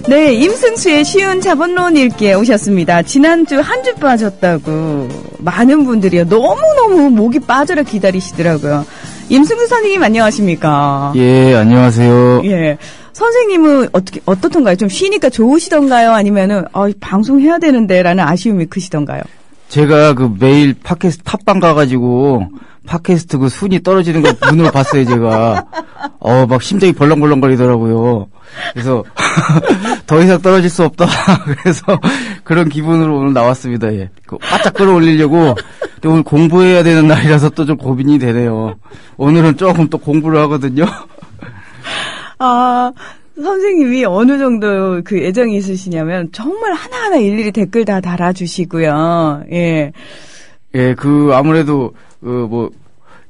네, 임승수의 쉬운 자본론 읽기에 오셨습니다. 지난주 한 주 빠졌다고 많은 분들이요 너무너무 목이 빠져라 기다리시더라고요. 임승수 선생님 안녕하십니까? 예, 안녕하세요. 예, 선생님은 어떻던가요? 좀 쉬니까 좋으시던가요? 아니면은 방송해야 되는데라는 아쉬움이 크시던가요? 제가 그 매일 팟캐스트 팟빵 가가지고 팟캐스트 그 순위 떨어지는 거 눈으로 봤어요, 제가. 막 심장이 벌렁벌렁거리더라고요. 그래서 더 이상 떨어질 수 없다. 그래서 그런 기분으로 오늘 나왔습니다. 예. 바짝 끌어올리려고. 근데 오늘 공부해야 되는 날이라서 또 좀 고민이 되네요. 오늘은 조금 또 공부를 하거든요. 선생님이 어느 정도 그 애정이 있으시냐면 정말 하나하나 일일이 댓글 다 달아주시고요. 예. 예, 아무래도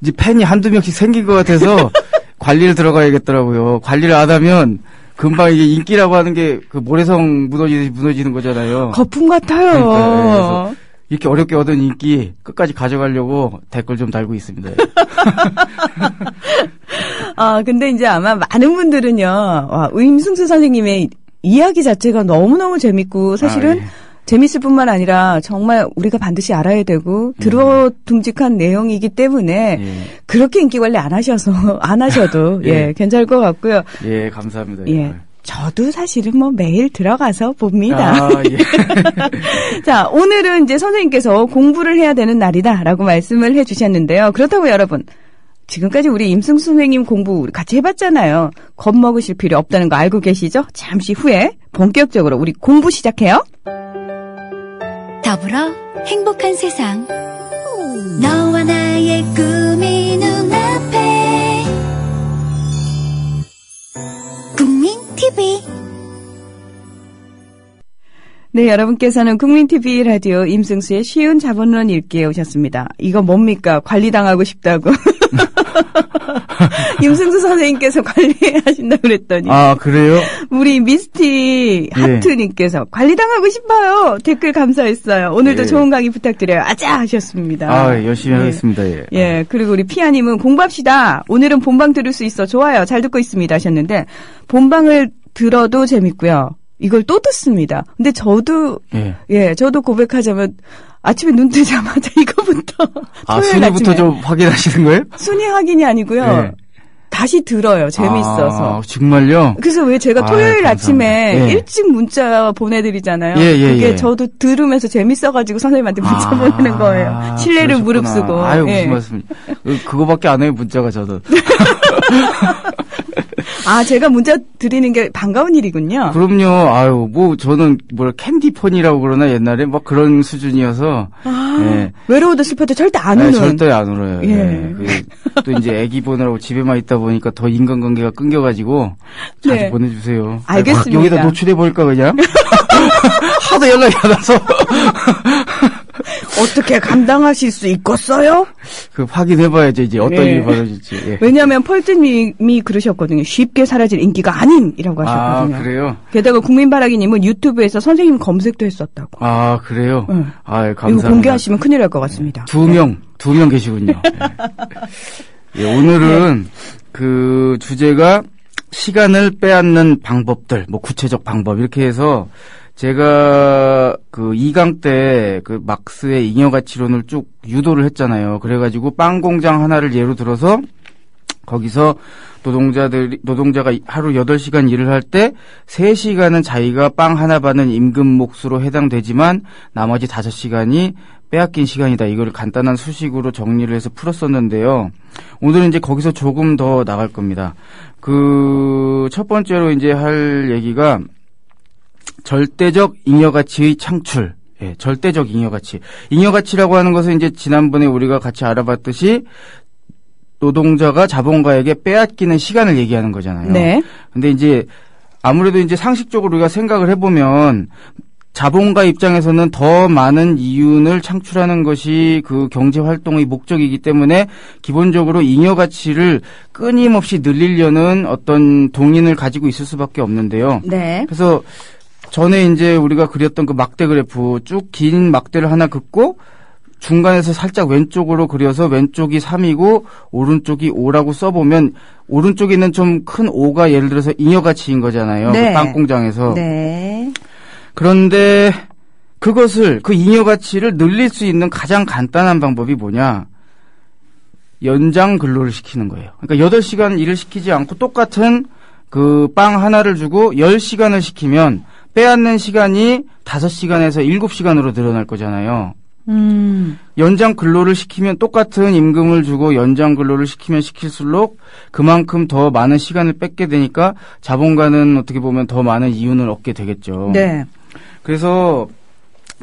이제 팬이 한두 명씩 생긴 것 같아서 관리를 들어가야겠더라고요. 관리를 안 하면 금방 이게 인기라고 하는 게 그 모래성 무너지는 거잖아요. 거품 같아요. 그래서 이렇게 어렵게 얻은 인기 끝까지 가져가려고 댓글 좀 달고 있습니다. 근데 이제 아마 많은 분들은요, 임승수 선생님의 이야기 자체가 너무너무 재밌고, 사실은 재밌을 뿐만 아니라 정말 우리가 반드시 알아야 되고, 들어듬직한 내용이기 때문에, 그렇게 인기 관리 안 하셔도, 괜찮을 것 같고요. 예, 감사합니다. 예. 저도 사실은 매일 들어가서 봅니다. 예. 자, 오늘은 이제 선생님께서 공부를 해야 되는 날이다라고 말씀을 해주셨는데요. 그렇다고 여러분, 지금까지 우리 임승수 선생님 공부 같이 해봤잖아요. 겁먹으실 필요 없다는 거 알고 계시죠? 잠시 후에 본격적으로 우리 공부 시작해요. 더불어 행복한 세상. 너와 나의 꿈이 눈앞에. 국민 TV. 네, 여러분께서는 국민TV 라디오 임승수의 쉬운 자본론 읽기에 오셨습니다. 이거 뭡니까? 관리당하고 싶다고. 임승수 선생님께서 관리하신다고 그랬더니. 그래요? 우리 미스티 하트님께서 관리당하고 싶어요. 댓글 감사했어요. 오늘도 좋은 강의 부탁드려요. 아자! 하셨습니다. 열심히 하겠습니다. 예. 예, 그리고 우리 피아님은 공부합시다. 오늘은 본방 들을 수 있어. 좋아요. 잘 듣고 있습니다. 하셨는데, 본방을 들어도 재밌고요. 이걸 또 듣습니다. 근데 저도 저도 고백하자면 아침에 눈 뜨자마자 이거부터 순위부터 좀 확인하시는 거예요? 순위 확인이 아니고요. 다시 들어요. 재밌어서. 정말요? 그래서 왜 제가 토요일 아침에 일찍 문자 보내드리잖아요. 그게 저도 들으면서 재밌어가지고 선생님한테 문자 보내는 거예요. 신뢰를 무릅쓰고. 무슨 말씀. 그거밖에 안 해요, 문자가 저도. 제가 문자 드리는 게 반가운 일이군요. 그럼요. 저는 캔디폰이라고 그러나 옛날에 그런 수준이어서. 외로워도 슬퍼도 절대 안 우는. 절대 안 울어요. 또 이제 애기 보느라고 집에만 있다 보니까 더 인간관계가 끊겨가지고 자주 보내주세요. 알겠습니다. 여기다 노출해볼까 그냥? 하도 연락이 안 와서. 어떻게 감당하실 수 있겠어요? 확인해봐야죠. 이제 어떤 일이 벌어질지. 왜냐하면 펄트님이 그러셨거든요. 쉽게 사라질 인기가 아님이라고 하셨거든요. 그래요? 게다가 국민바라기님은 유튜브에서 선생님 검색도 했었다고. 그래요? 감사합니다. 이거 공개하시면 큰일 날 것 같습니다. 두 명 계시군요. 오늘은 그 주제가 시간을 빼앗는 방법들, 구체적 방법 이렇게 해서 제가 2강 때 막스의 잉여가치론을 쭉 유도를 했잖아요. 그래가지고 빵 공장 하나를 예로 들어서 거기서 노동자가 하루 8시간 일을 할 때 3시간은 자기가 빵 하나 받는 임금 몫으로 해당되지만 나머지 5시간이 빼앗긴 시간이다. 이걸 간단한 수식으로 정리를 해서 풀었었는데요. 오늘은 이제 거기서 조금 더 나갈 겁니다. 첫 번째로 이제 할 얘기가 절대적 잉여가치의 창출. 절대적 잉여가치. 잉여가치라고 하는 것은 이제 지난번에 우리가 같이 알아봤듯이 노동자가 자본가에게 빼앗기는 시간을 얘기하는 거잖아요. 네. 근데 이제 아무래도 이제 상식적으로 우리가 생각을 해보면 자본가 입장에서는 더 많은 이윤을 창출하는 것이 그 경제 활동의 목적이기 때문에 기본적으로 잉여 가치를 끊임없이 늘리려는 어떤 동인을 가지고 있을 수밖에 없는데요. 네. 그래서 전에 이제 우리가 그렸던 그 막대 그래프 쭉 긴 막대를 하나 긋고 중간에서 살짝 왼쪽으로 그려서 왼쪽이 3이고 오른쪽이 5라고 써보면 오른쪽에 있는 좀 큰 5가 예를 들어서 잉여가치인 거잖아요. 네. 그 빵 공장에서. 네. 그런데 그것을 그 잉여가치를 늘릴 수 있는 가장 간단한 방법이 뭐냐? 연장 근로를 시키는 거예요. 그러니까 8시간 일을 시키지 않고 똑같은 그 빵 하나를 주고 10시간을 시키면 빼앗는 시간이 5시간에서 7시간으로 늘어날 거잖아요. 연장 근로를 시키면 똑같은 임금을 주고 연장 근로를 시키면 시킬수록 그만큼 더 많은 시간을 뺏게 되니까 자본가는 어떻게 보면 더 많은 이윤을 얻게 되겠죠. 네. 그래서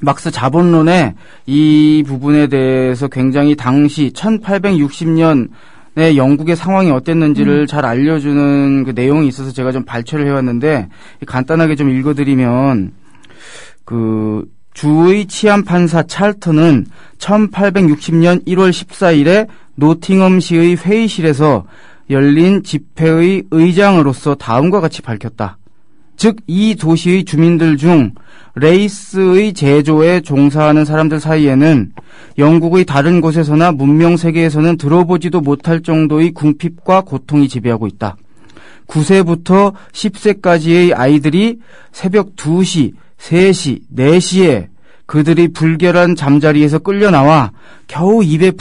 막스 자본론에 이 부분에 대해서 굉장히 당시 1860년에 영국의 상황이 어땠는지를 잘 알려주는 그 내용이 있어서 제가 좀 발췌를 해왔는데 간단하게 좀 읽어드리면 그 주의 치안 판사 찰턴은 1860년 1월 14일에 노팅엄시의 회의실에서 열린 집회의 의장으로서 다음과 같이 밝혔다. 즉, 이 도시의 주민들 중 레이스의 제조에 종사하는 사람들 사이에는 영국의 다른 곳에서나 문명 세계에서는 들어보지도 못할 정도의 궁핍과 고통이 지배하고 있다. 9세부터 10세까지의 아이들이 새벽 2시, 3시, 4시에 그들이 불결한 잠자리에서 끌려나와 겨우 입에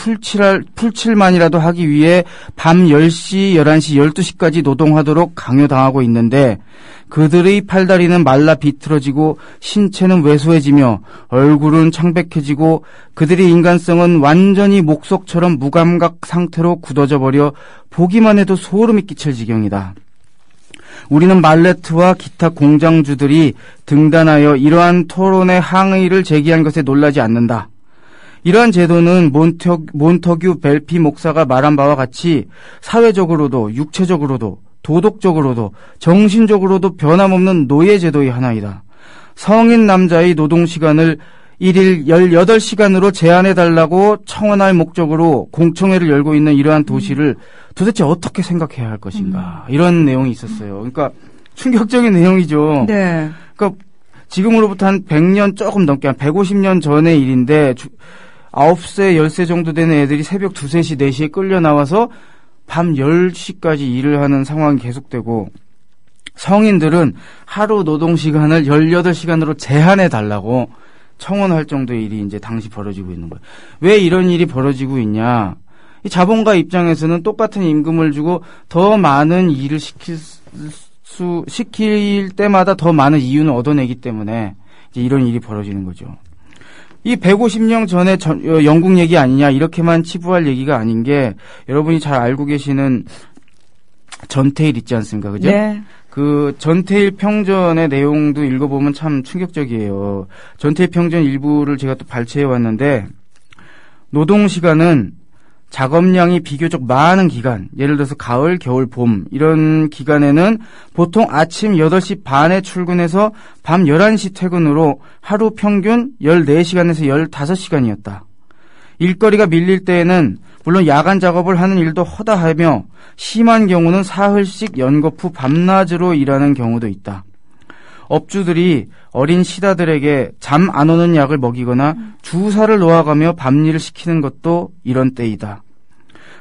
풀칠만이라도 하기 위해 밤 10시, 11시, 12시까지 노동하도록 강요당하고 있는데 그들의 팔다리는 말라 비틀어지고 신체는 왜소해지며 얼굴은 창백해지고 그들의 인간성은 완전히 목석처럼 무감각 상태로 굳어져 버려 보기만 해도 소름이 끼칠 지경이다. 우리는 말레트와 기타 공장주들이 등단하여 이러한 토론의 항의를 제기한 것에 놀라지 않는다. 이러한 제도는 몬터규 벨피 목사가 말한 바와 같이 사회적으로도 육체적으로도 도덕적으로도 정신적으로도 변함없는 노예제도의 하나이다. 성인 남자의 노동시간을 1일 18시간으로 제한해달라고 청원할 목적으로 공청회를 열고 있는 이러한 도시를 도대체 어떻게 생각해야 할 것인가. 이런 내용이 있었어요. 그러니까 충격적인 내용이죠. 네. 그러니까 지금으로부터 한 100년 조금 넘게 한 150년 전의 일인데 9세, 10세 정도 되는 애들이 새벽 2, 3시, 4시에 끌려 나와서 밤 10시까지 일을 하는 상황이 계속되고 성인들은 하루 노동시간을 18시간으로 제한해달라고 청원할 정도의 일이 이제 당시 벌어지고 있는 거예요. 왜 이런 일이 벌어지고 있냐? 이 자본가 입장에서는 똑같은 임금을 주고 더 많은 일을 시킬 때마다 더 많은 이윤을 얻어내기 때문에 이제 이런 일이 벌어지는 거죠. 이 150년 전에 영국 얘기 아니냐 이렇게만 치부할 얘기가 아닌 게 여러분이 잘 알고 계시는 전태일 있지 않습니까? 그죠? 네. 그 전태일 평전의 내용도 읽어보면 참 충격적이에요. 전태일 평전 일부를 제가 또 발췌해 왔는데 노동시간은 작업량이 비교적 많은 기간, 예를 들어서 가을, 겨울, 봄 이런 기간에는 보통 아침 8시 반에 출근해서 밤 11시 퇴근으로 하루 평균 14시간에서 15시간이었다. 일거리가 밀릴 때에는 물론 야간 작업을 하는 일도 허다하며 심한 경우는 사흘씩 연거푸 밤낮으로 일하는 경우도 있다. 업주들이 어린 시다들에게 잠 안 오는 약을 먹이거나 주사를 놓아가며 밤일을 시키는 것도 이런 때이다.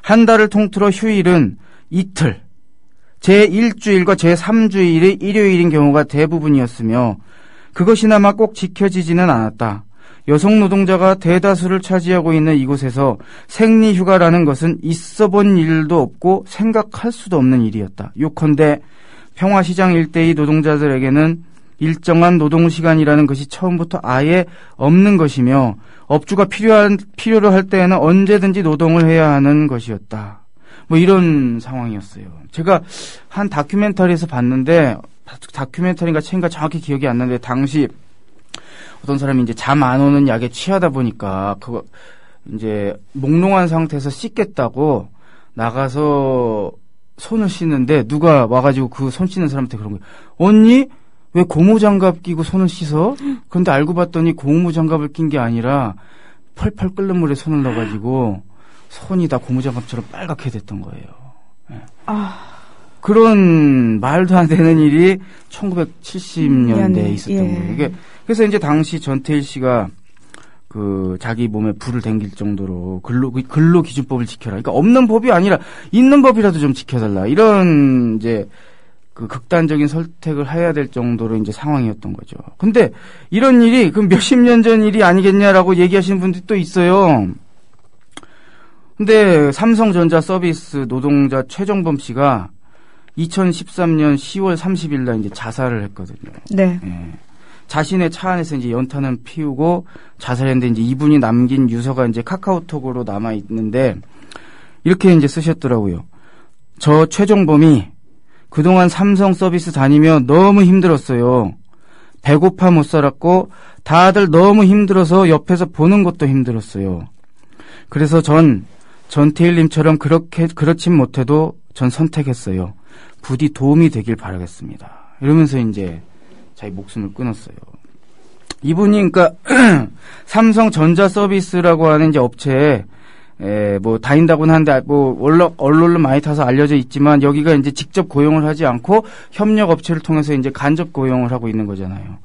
한 달을 통틀어 휴일은 이틀, 제1주일과 제3주일의 일요일인 경우가 대부분이었으며 그것이나마 꼭 지켜지지는 않았다. 여성 노동자가 대다수를 차지하고 있는 이곳에서 생리휴가라는 것은 있어본 일도 없고 생각할 수도 없는 일이었다. 요컨대 평화시장 일대의 노동자들에게는 일정한 노동시간이라는 것이 처음부터 아예 없는 것이며 업주가 필요로 할 때에는 언제든지 노동을 해야 하는 것이었다. 뭐 이런 상황이었어요. 제가 한 다큐멘터리에서 봤는데 다큐멘터리인가 책인가 정확히 기억이 안 나는데 당시 어떤 사람이 이제 잠 안 오는 약에 취하다 보니까 그거 이제 몽롱한 상태에서 씻겠다고 나가서 손을 씻는데 누가 와가지고 그 손 씻는 사람한테 그런 거예요. 언니? 왜 고무장갑 끼고 손을 씻어? 그런데 알고 봤더니 고무장갑을 낀 게 아니라 펄펄 끓는 물에 손을 넣어가지고 손이 다 고무장갑처럼 빨갛게 됐던 거예요. 네. 그런 말도 안 되는 일이 1970년대에 있었던 거예요. 이게 그래서 이제 당시 전태일 씨가 자기 몸에 불을 댕길 정도로 근로기준법을 지켜라. 그러니까 없는 법이 아니라 있는 법이라도 좀 지켜달라. 이런 이제 극단적인 선택을 해야 될 정도로 이제 상황이었던 거죠. 근데 이런 일이 그럼 몇십 년 전 일이 아니겠냐라고 얘기하시는 분들이 또 있어요. 근데 삼성전자 서비스 노동자 최정범 씨가 2013년 10월 30일 날 이제 자살을 했거든요. 네. 예. 자신의 차 안에서 이제 연탄을 피우고 자살했는데 이제 이분이 남긴 유서가 이제 카카오톡으로 남아 있는데 이렇게 이제 쓰셨더라고요. 저 최정범이 그동안 삼성 서비스 다니며 너무 힘들었어요. 배고파 못 살았고 다들 너무 힘들어서 옆에서 보는 것도 힘들었어요. 그래서 전 전태일님처럼 그렇진 못해도 전 선택했어요. 부디 도움이 되길 바라겠습니다. 이러면서 이제 자기 목숨을 끊었어요. 이분이 그러니까 삼성전자 서비스라고 하는 이제 업체에 뭐 다닌다고는 하는데 뭐 언론로 많이 타서 알려져 있지만 여기가 이제 직접 고용을 하지 않고 협력 업체를 통해서 이제 간접 고용을 하고 있는 거잖아요.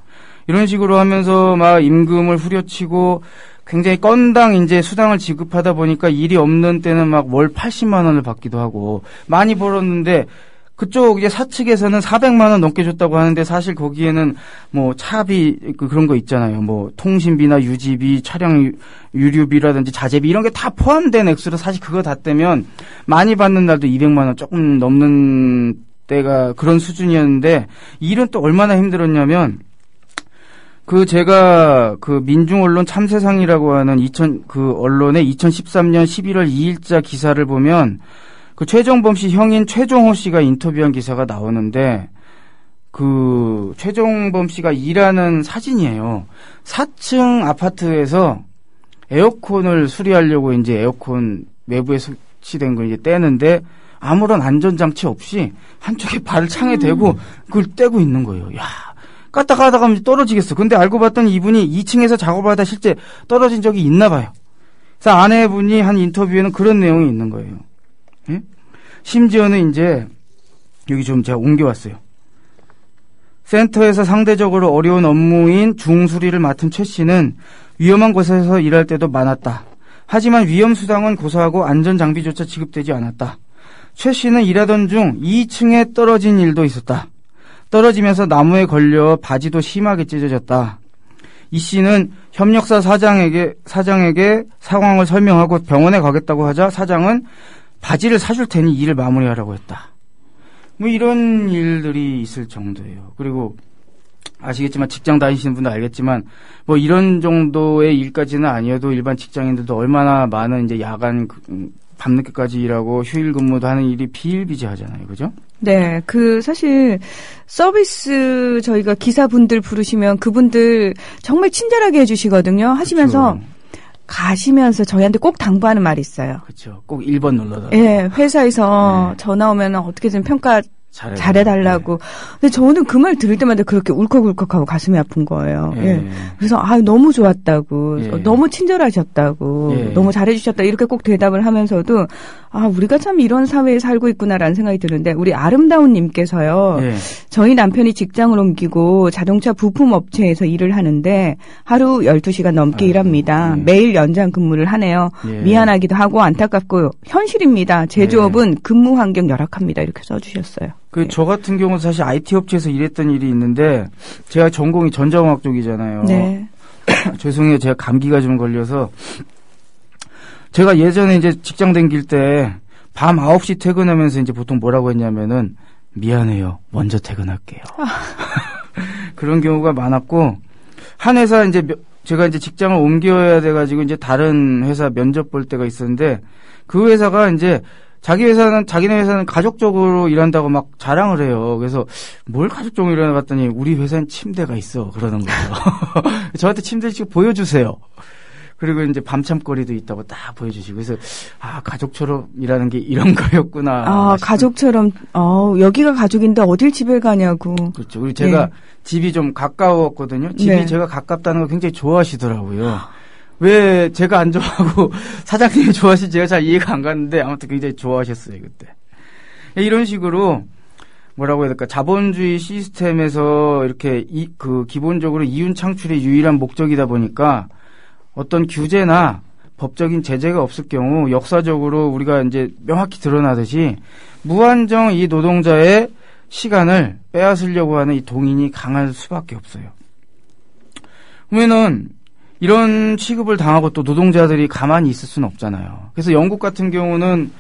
이런 식으로 하면서 막 임금을 후려치고 굉장히 건당 이제 수당을 지급하다 보니까 일이 없는 때는 막 월 80만 원을 받기도 하고 많이 벌었는데 그쪽 이제 사측에서는 400만 원 넘게 줬다고 하는데 사실 거기에는 뭐 차비 그런 거 있잖아요. 뭐 통신비나 유지비, 차량 유류비라든지 자재비 이런 게 다 포함된 액수로 사실 그거 다 떼면 많이 받는 날도 200만 원 조금 넘는 때가 그런 수준이었는데 일은 또 얼마나 힘들었냐면 제가 민중 언론 참세상이라고 하는 언론의 2013년 11월 2일자 기사를 보면 최정범 씨 형인 최종호 씨가 인터뷰한 기사가 나오는데 최정범 씨가 일하는 사진이에요. 4층 아파트에서 에어컨을 수리하려고 이제 에어컨 외부에 설치된 걸 이제 떼는데 아무런 안전장치 없이 한쪽에 발을 창에 대고 그걸 떼고 있는 거예요. 야, 까딱 하다가 떨어지겠어. 근데 알고 봤더니 이분이 2층에서 작업을 하다 실제 떨어진 적이 있나 봐요. 그래서 아내분이 한 인터뷰에는 그런 내용이 있는 거예요. 예? 심지어는 이제 여기 좀 제가 옮겨왔어요. 센터에서 상대적으로 어려운 업무인 중수리를 맡은 최 씨는 위험한 곳에서 일할 때도 많았다. 하지만 위험수당은 고사하고 안전장비조차 지급되지 않았다. 최 씨는 일하던 중 2층에 떨어진 일도 있었다. 떨어지면서 나무에 걸려 바지도 심하게 찢어졌다. 이 씨는 협력사 사장에게 상황을 설명하고 병원에 가겠다고 하자 사장은 바지를 사줄 테니 일을 마무리하라고 했다. 뭐 이런 일들이 있을 정도예요. 그리고 아시겠지만 직장 다니시는 분도 알겠지만 뭐 이런 정도의 일까지는 아니어도 일반 직장인들도 얼마나 많은 이제 야간 밤늦게까지 일하고 휴일 근무도 하는 일이 비일비재하잖아요. 그죠? 네. 사실 서비스 저희가 기사분들 부르시면 그분들 정말 친절하게 해주시거든요. 하시면서 그쵸. 가시면서 저희한테 꼭 당부하는 말이 있어요. 그렇죠. 꼭 1번 눌러달라고. 예, 회사에서 전화 오면 어떻게든 평가 잘해달라고. 네. 근데 저는 그 말 들을 때마다 그렇게 울컥울컥하고 가슴이 아픈 거예요. 예. 그래서 너무 좋았다고, 너무 친절하셨다고, 너무 잘해주셨다 이렇게 꼭 대답을 하면서도 우리가 참 이런 사회에 살고 있구나라는 생각이 드는데 우리 아름다운님께서요. 저희 남편이 직장을 옮기고 자동차 부품 업체에서 일을 하는데 하루 12시간 넘게 일합니다. 매일 연장 근무를 하네요. 미안하기도 하고 안타깝고 현실입니다. 제조업은 근무 환경 열악합니다. 이렇게 써주셨어요. 저 같은 경우는 사실 IT 업체에서 일했던 일이 있는데 제가 전공이 전자공학 쪽이잖아요. 네. 죄송해요. 제가 감기가 좀 걸려서 제가 예전에 이제 직장 다닐 때 밤 9시 퇴근하면서 이제 보통 뭐라고 했냐면은 미안해요. 먼저 퇴근할게요. 그런 경우가 많았고 한 회사 이제 제가 이제 직장을 옮겨야 돼가지고 이제 다른 회사 면접 볼 때가 있었는데 그 회사가 이제 자기네 회사는 가족적으로 일한다고 막 자랑을 해요. 그래서 뭘 가족적으로 일하나 봤더니 우리 회사엔 침대가 있어. 그러는 거예요. 저한테 침대 지금 보여주세요. 그리고 이제 밤참거리도 있다고 딱 보여주시고. 그래서, 가족처럼 일하는 게 이런 거였구나. 가족처럼, 여기가 가족인데 어딜 집에 가냐고. 그렇죠. 그리고 제가 집이 좀 가까웠거든요. 집이 제가 가깝다는 걸 굉장히 좋아하시더라고요. 왜 제가 안 좋아하고 사장님이 좋아하시지 제가 잘 이해가 안 갔는데 아무튼 굉장히 좋아하셨어요, 그때. 이런 식으로 뭐라고 해야 될까? 자본주의 시스템에서 이렇게 기본적으로 이윤 창출의 유일한 목적이다 보니까 어떤 규제나 법적인 제재가 없을 경우 역사적으로 우리가 이제 명확히 드러나듯이 무한정 이 노동자의 시간을 빼앗으려고 하는 이 동인이 강할 수밖에 없어요. 그러면은 이런 취급을 당하고 또 노동자들이 가만히 있을 수는 없잖아요. 그래서 영국 같은 경우는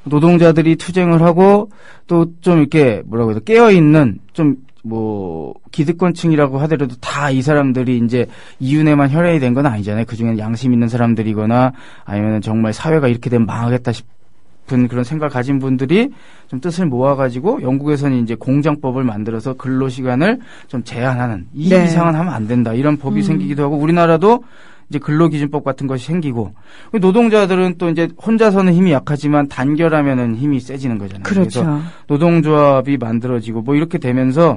노동자들이 투쟁을 하고 또 좀 이렇게 뭐라고 해야 깨어있는 좀 뭐 기득권층이라고 하더라도 다 이 사람들이 이제 이윤에만 혈연이 된 건 아니잖아요. 그중에는 양심 있는 사람들이거나 아니면 정말 사회가 이렇게 되면 망하겠다 싶은 그런 생각을 가진 분들이 좀 뜻을 모아가지고 영국에서는 이제 공장법을 만들어서 근로시간을 좀 제한하는 2일 네. 이상은 하면 안 된다 이런 법이 생기기도 하고 우리나라도 이제 근로기준법 같은 것이 생기고 노동자들은 또 이제 혼자서는 힘이 약하지만 단결하면은 힘이 세지는 거잖아요. 그렇죠. 그래서 노동조합이 만들어지고 뭐 이렇게 되면서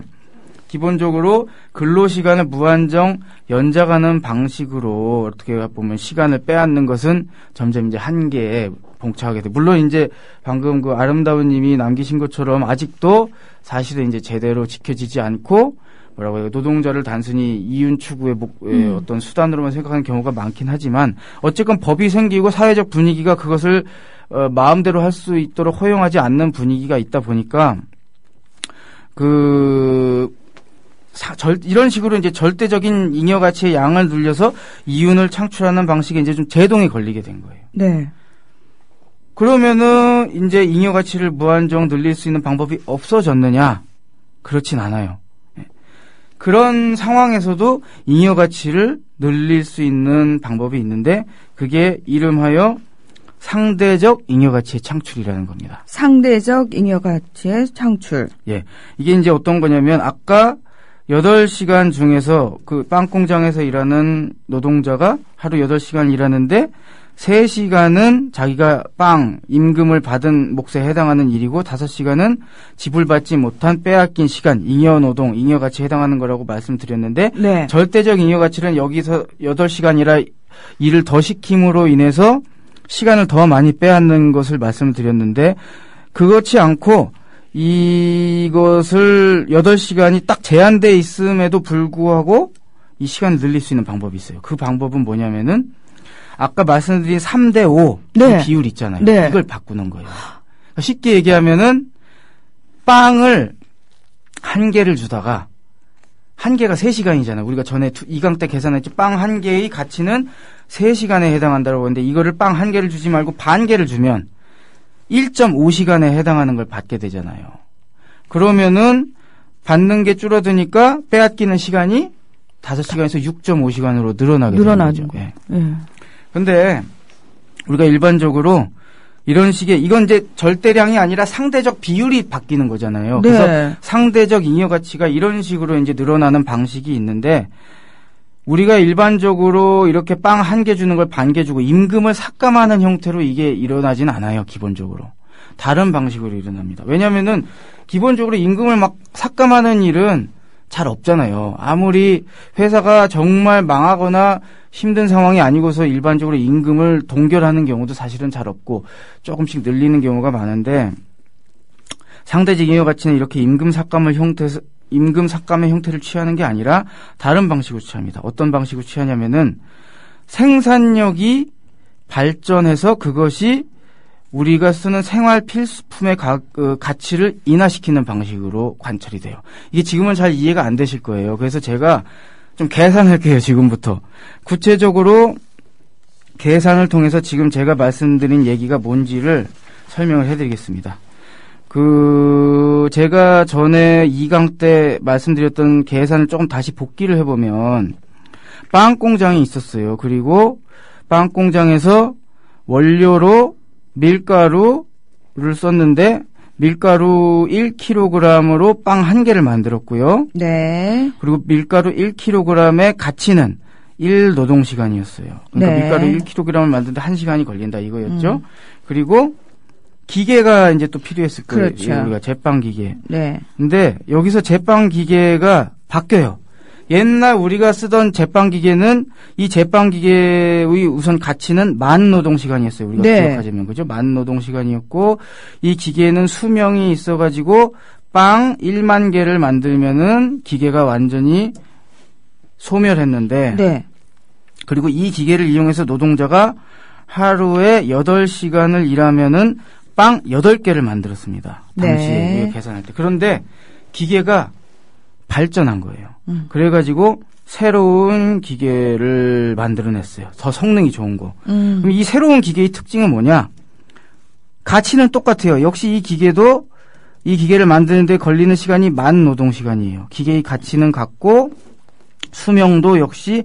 기본적으로 근로시간을 무한정 연장하는 방식으로 어떻게 보면 시간을 빼앗는 것은 점점 이제 한계에 봉착하게 돼. 물론 이제 방금 그 아름다운 님이 남기신 것처럼 아직도 사실은 이제 제대로 지켜지지 않고 뭐라고 해요. 노동자를 단순히 이윤 추구의 어떤 수단으로만 생각하는 경우가 많긴 하지만 어쨌건 법이 생기고 사회적 분위기가 그것을 마음대로 할 수 있도록 허용하지 않는 분위기가 있다 보니까 이런 식으로 이제 절대적인 잉여 가치의 양을 늘려서 이윤을 창출하는 방식에 이제 좀 제동이 걸리게 된 거예요. 네. 그러면은 이제 잉여 가치를 무한정 늘릴 수 있는 방법이 없어졌느냐? 그렇진 않아요. 그런 상황에서도 잉여 가치를 늘릴 수 있는 방법이 있는데 그게 이름하여 상대적 잉여 가치의 창출이라는 겁니다. 상대적 잉여 가치의 창출. 예. 이게 이제 어떤 거냐면 아까 8시간 중에서 그 빵 공장에서 일하는 노동자가 하루 8시간 일하는데 3시간은 자기가 임금을 받은 몫에 해당하는 일이고 5시간은 지불받지 못한 빼앗긴 시간, 잉여 노동, 잉여 가치에 해당하는 거라고 말씀드렸는데 네. 절대적 잉여 가치는 여기서 8시간이라 일을 더 시킴으로 인해서 시간을 더 많이 빼앗는 것을 말씀드렸는데 그렇지 않고 이것을 8시간이 딱 제한돼 있음에도 불구하고 이 시간을 늘릴 수 있는 방법이 있어요. 그 방법은 뭐냐면은 아까 말씀드린 3대5 네. 그 비율 있잖아요. 네. 이걸 바꾸는 거예요. 쉽게 얘기하면은 빵을 한 개를 주다가 한 개가 3시간이잖아요. 우리가 전에 2강 때 계산했죠. 빵 한 개의 가치는 3시간에 해당한다고 하는데 이거를 빵 한 개를 주지 말고 반 개를 주면 1.5시간에 해당하는 걸 받게 되잖아요. 그러면은 받는 게 줄어드니까 빼앗기는 시간이 5시간에서 6.5시간으로 늘어나게 되는 거죠. 예. 근데 우리가 일반적으로 이런 식의 이건 이제 절대량이 아니라 상대적 비율이 바뀌는 거잖아요. 네. 그래서 상대적 잉여 가치가 이런 식으로 이제 늘어나는 방식이 있는데 우리가 일반적으로 이렇게 빵 한 개 주는 걸 반 개 주고 임금을 삭감하는 형태로 이게 일어나진 않아요. 기본적으로. 다른 방식으로 일어납니다. 왜냐면은 기본적으로 임금을 막 삭감하는 일은 잘 없잖아요. 아무리 회사가 정말 망하거나 힘든 상황이 아니고서 일반적으로 임금을 동결하는 경우도 사실은 잘 없고 조금씩 늘리는 경우가 많은데 상대적 잉여 가치는 이렇게 임금 삭감의 형태를 취하는 게 아니라 다른 방식으로 취합니다. 어떤 방식으로 취하냐면은 생산력이 발전해서 그것이 우리가 쓰는 생활 필수품의 가치를 인하시키는 방식으로 관찰이 돼요. 이게 지금은 잘 이해가 안 되실 거예요. 그래서 제가 좀 계산할게요. 지금부터. 구체적으로 계산을 통해서 지금 제가 말씀드린 얘기가 뭔지를 설명을 해드리겠습니다. 제가 전에 2강 때 말씀드렸던 계산을 조금 다시 복기를 해보면 빵 공장이 있었어요. 그리고 빵 공장에서 원료로 밀가루를 썼는데 밀가루 1kg으로 빵 한 개를 만들었고요. 네. 그리고 밀가루 1kg의 가치는 1노동시간이었어요. 그러니까 네. 밀가루 1kg을 만드는데 1시간이 걸린다 이거였죠. 그리고 기계가 이제 또 필요했을 거예요. 그렇죠. 우리가 제빵 기계. 네. 근데 여기서 제빵 기계가 바뀌어요. 옛날 우리가 쓰던 제빵 기계는 이 제빵 기계의 우선 가치는 10,000노동시간이었어요. 우리가 네. 기억하자면 그죠? 10,000노동시간이었고 이 기계는 수명이 있어가지고 빵 1만 개를 만들면은 기계가 완전히 소멸했는데 네. 그리고 이 기계를 이용해서 노동자가 하루에 8시간을 일하면은 빵 8개를 만들었습니다. 당시에 네. 계산할 때. 그런데 기계가 발전한 거예요. 그래가지고 새로운 기계를 만들어냈어요. 더 성능이 좋은 거. 그럼 이 새로운 기계의 특징은 뭐냐? 가치는 똑같아요. 역시 이 기계도 이 기계를 만드는데 걸리는 시간이 만 노동시간이에요. 기계의 가치는 같고 수명도 역시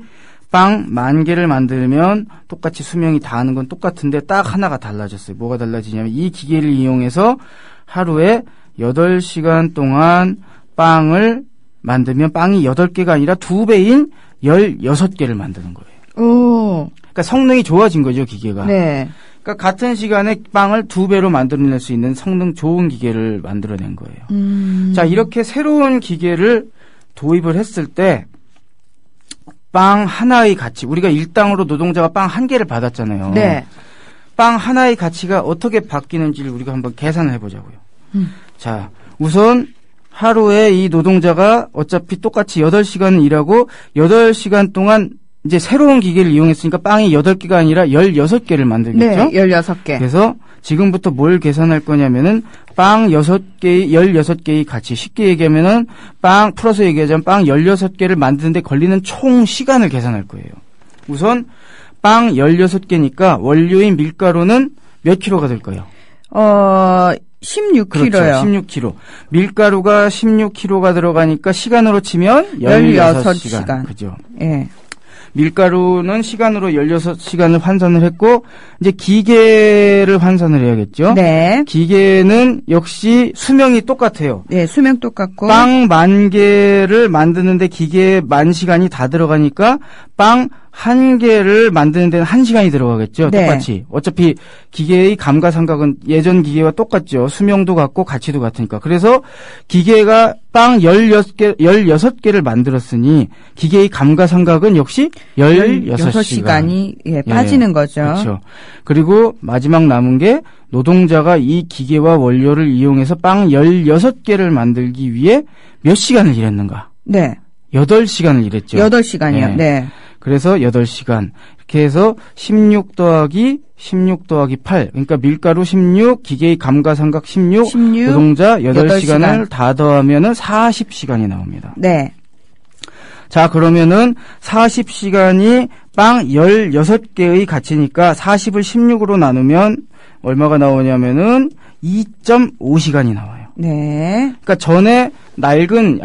빵 10,000개를 만들면 똑같이 수명이 다하는 건 똑같은데 딱 하나가 달라졌어요. 뭐가 달라지냐면 이 기계를 이용해서 하루에 8시간 동안 빵을 만들면 빵이 8개가 아니라 2배인 16개를 만드는 거예요. 오. 그러니까 성능이 좋아진 거죠, 기계가. 네. 그러니까 같은 시간에 빵을 2배로 만들어낼 수 있는 성능 좋은 기계를 만들어낸 거예요. 자, 이렇게 새로운 기계를 도입을 했을 때 빵 하나의 가치, 우리가 일당으로 노동자가 빵 1개를 받았잖아요. 네. 빵 하나의 가치가 어떻게 바뀌는지를 우리가 한번 계산을 해보자고요. 자, 우선 하루에 이 노동자가 어차피 똑같이 8시간 일하고 8시간 동안 이제 새로운 기계를 이용했으니까 빵이 8개가 아니라 16개를 만들겠죠? 네, 16개. 그래서 지금부터 뭘 계산할 거냐면은 빵 16개의 가치. 쉽게 얘기하면은 빵 풀어서 얘기하자면 빵 16개를 만드는데 걸리는 총 시간을 계산할 거예요. 우선 빵 16개니까 원료인 밀가루는 몇 킬로가 될까요? 16kg요. 그렇죠. 16kg. 밀가루가 16kg가 들어가니까 시간으로 치면 16시간. 그죠? 예. 밀가루는 시간으로 16시간을 환산을 했고 이제 기계를 환산을 해야겠죠. 네. 기계는 역시 수명이 똑같아요. 네, 수명 똑같고 빵 10,000개를 만드는데 기계에 10,000시간이 다 들어가니까 빵 1개를 만드는 데는 1시간이 들어가겠죠. 네. 똑같이. 어차피 기계의 감가상각은 예전 기계와 똑같죠. 수명도 같고 가치도 같으니까. 그래서 기계가 빵 16개를 만들었으니 기계의 감가상각은 역시 16시간이 예, 빠지는 거죠. 그렇죠. 그리고 마지막 남은 게 노동자가 이 기계와 원료를 이용해서 빵 16개를 만들기 위해 몇 시간을 일했는가? 네. 8시간을 일했죠. 8시간이요. 네. 그래서 8시간. 이렇게 해서 16 더하기 8. 그러니까 밀가루 16, 기계의 감가상각 16, 노동자 8시간을 다 더하면은 40시간이 나옵니다. 네. 자, 그러면은 40시간이 빵 16개의 가치니까 40을 16으로 나누면 얼마가 나오냐면은 2.5시간이 나와요. 네. 그러니까 전에 낡은이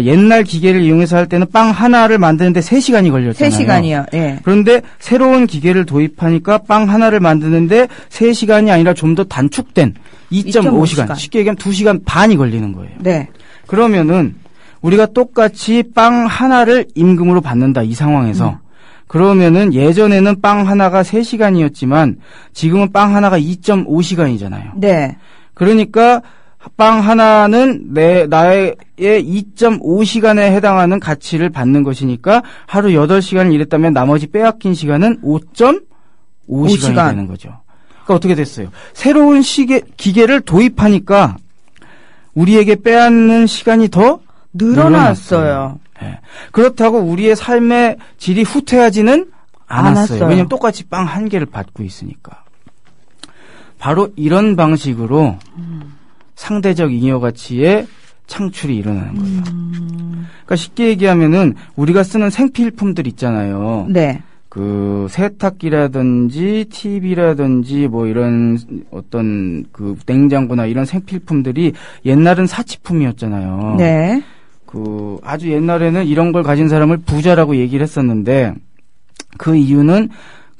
옛날 기계를 이용해서 할 때는 빵 하나를 만드는데 3시간이 걸렸잖아요. 3시간이요. 예. 그런데 새로운 기계를 도입하니까 빵 하나를 만드는데 3시간이 아니라 좀 더 단축된 2.5시간. 쉽게 얘기하면 2시간 반이 걸리는 거예요. 네. 그러면은 우리가 똑같이 빵 하나를 임금으로 받는다, 이 상황에서. 그러면은 예전에는 빵 하나가 3시간이었지만 지금은 빵 하나가 2.5시간이잖아요. 네. 그러니까 빵 하나는 나의 2.5시간에 해당하는 가치를 받는 것이니까 하루 8시간을 일했다면 나머지 빼앗긴 시간은 5.5시간이 되는 거죠. 그러니까 어떻게 됐어요? 새로운 기계를 도입하니까 우리에게 빼앗는 시간이 더 늘어났어요. 네. 그렇다고 우리의 삶의 질이 후퇴하지는 않았어요. 왜냐하면 똑같이 빵 1개를 받고 있으니까. 바로 이런 방식으로 상대적 잉여가치의 창출이 일어나는 거예요. 그러니까 쉽게 얘기하면은 우리가 쓰는 생필품들 있잖아요. 네. 그 세탁기라든지 TV라든지 뭐 이런 어떤 그 냉장고나 이런 생필품들이 옛날은 사치품이었잖아요. 네. 그 아주 옛날에는 이런 걸 가진 사람을 부자라고 얘기를 했었는데 그 이유는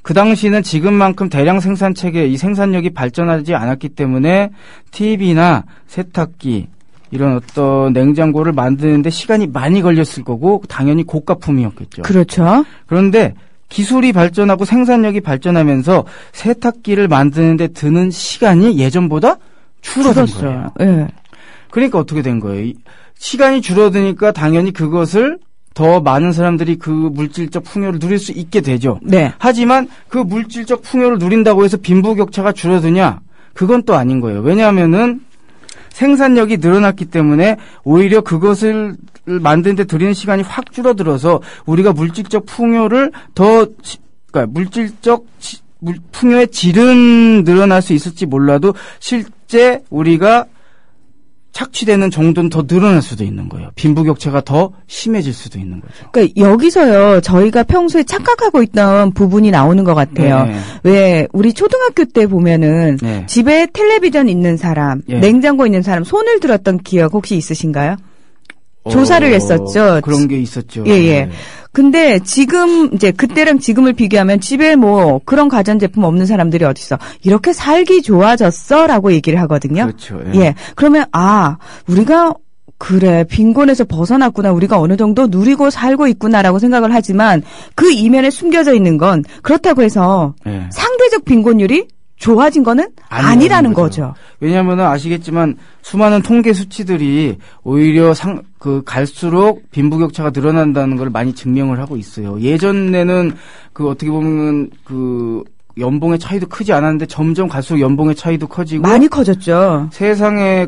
그 당시는 지금만큼 대량 생산 체계, 이 생산력이 발전하지 않았기 때문에 TV나 세탁기 이런 어떤 냉장고를 만드는데 시간이 많이 걸렸을 거고 당연히 고가품이었겠죠. 그렇죠. 그런데 기술이 발전하고 생산력이 발전하면서 세탁기를 만드는데 드는 시간이 예전보다 줄어든 거예요. 네. 그러니까 어떻게 된 거예요? 시간이 줄어드니까 당연히 그것을 더 많은 사람들이 그 물질적 풍요를 누릴 수 있게 되죠. 네. 하지만 그 물질적 풍요를 누린다고 해서 빈부격차가 줄어드냐? 그건 또 아닌 거예요. 왜냐하면은 생산력이 늘어났기 때문에 오히려 그것을 만드는데 들이는 시간이 확 줄어들어서 우리가 물질적 풍요를 그러니까 풍요의 질은 늘어날 수 있을지 몰라도 실제 우리가 착취되는 정도는 더 늘어날 수도 있는 거예요. 빈부격차가 더 심해질 수도 있는 거죠. 그러니까 여기서요, 저희가 평소에 착각하고 있던 부분이 나오는 것 같아요. 네. 왜 우리 초등학교 때 보면은 네. 집에 텔레비전 있는 사람, 네. 냉장고 있는 사람 손을 들었던 기억 혹시 있으신가요? 조사를 했었죠. 그런 게 있었죠. 예, 예. 네. 근데 지금 이제 그때랑 지금을 비교하면 집에 뭐 그런 가전제품 없는 사람들이 어딨어. 이렇게 살기 좋아졌어라고 얘기를 하거든요. 그렇죠. 예. 그러면 우리가 그래 빈곤에서 벗어났구나. 우리가 어느 정도 누리고 살고 있구나라고 생각을 하지만 그 이면에 숨겨져 있는 건 그렇다고 해서 예. 상대적 빈곤율이 좋아진 거는 아니라는 거죠. 왜냐하면 아시겠지만 수많은 통계 수치들이 오히려 갈수록 빈부격차가 늘어난다는 걸 많이 증명을 하고 있어요. 예전에는 어떻게 보면 연봉의 차이도 크지 않았는데 점점 갈수록 연봉의 차이도 커지고 많이 커졌죠. 세상에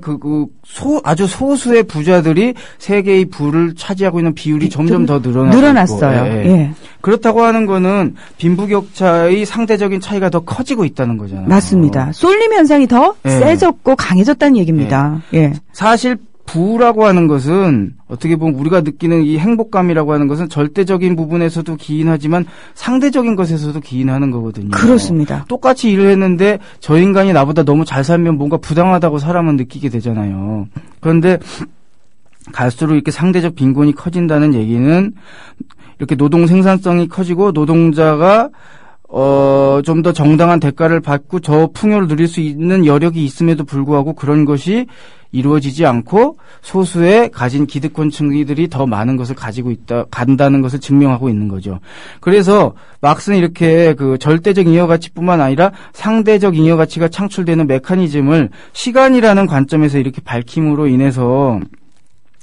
아주 소수의 부자들이 세계의 부를 차지하고 있는 비율이 점점 더 늘어났어요. 예. 예. 그렇다고 하는 거는 빈부격차의 상대적인 차이가 더 커지고 있다는 거잖아요. 맞습니다. 쏠림 현상이 더 세졌고 강해졌다는 얘기입니다. 예. 사실 부라고 하는 것은 어떻게 보면 우리가 느끼는 이 행복감이라고 하는 것은 절대적인 부분에서도 기인하지만 상대적인 것에서도 기인하는 거거든요. 그렇습니다. 똑같이 일을 했는데 저 인간이 나보다 너무 잘 살면 뭔가 부당하다고 사람은 느끼게 되잖아요. 그런데 갈수록 이렇게 상대적 빈곤이 커진다는 얘기는 이렇게 노동 생산성이 커지고 노동자가 좀 더 정당한 대가를 받고 저 풍요를 누릴 수 있는 여력이 있음에도 불구하고 그런 것이 이루어지지 않고 소수의 가진 기득권층들이 더 많은 것을 가지고 간다는 것을 증명하고 있는 거죠. 그래서 막스는 이렇게 절대적 잉여가치뿐만 아니라 상대적 잉여가치가 창출되는 메커니즘을 시간이라는 관점에서 이렇게 밝힘으로 인해서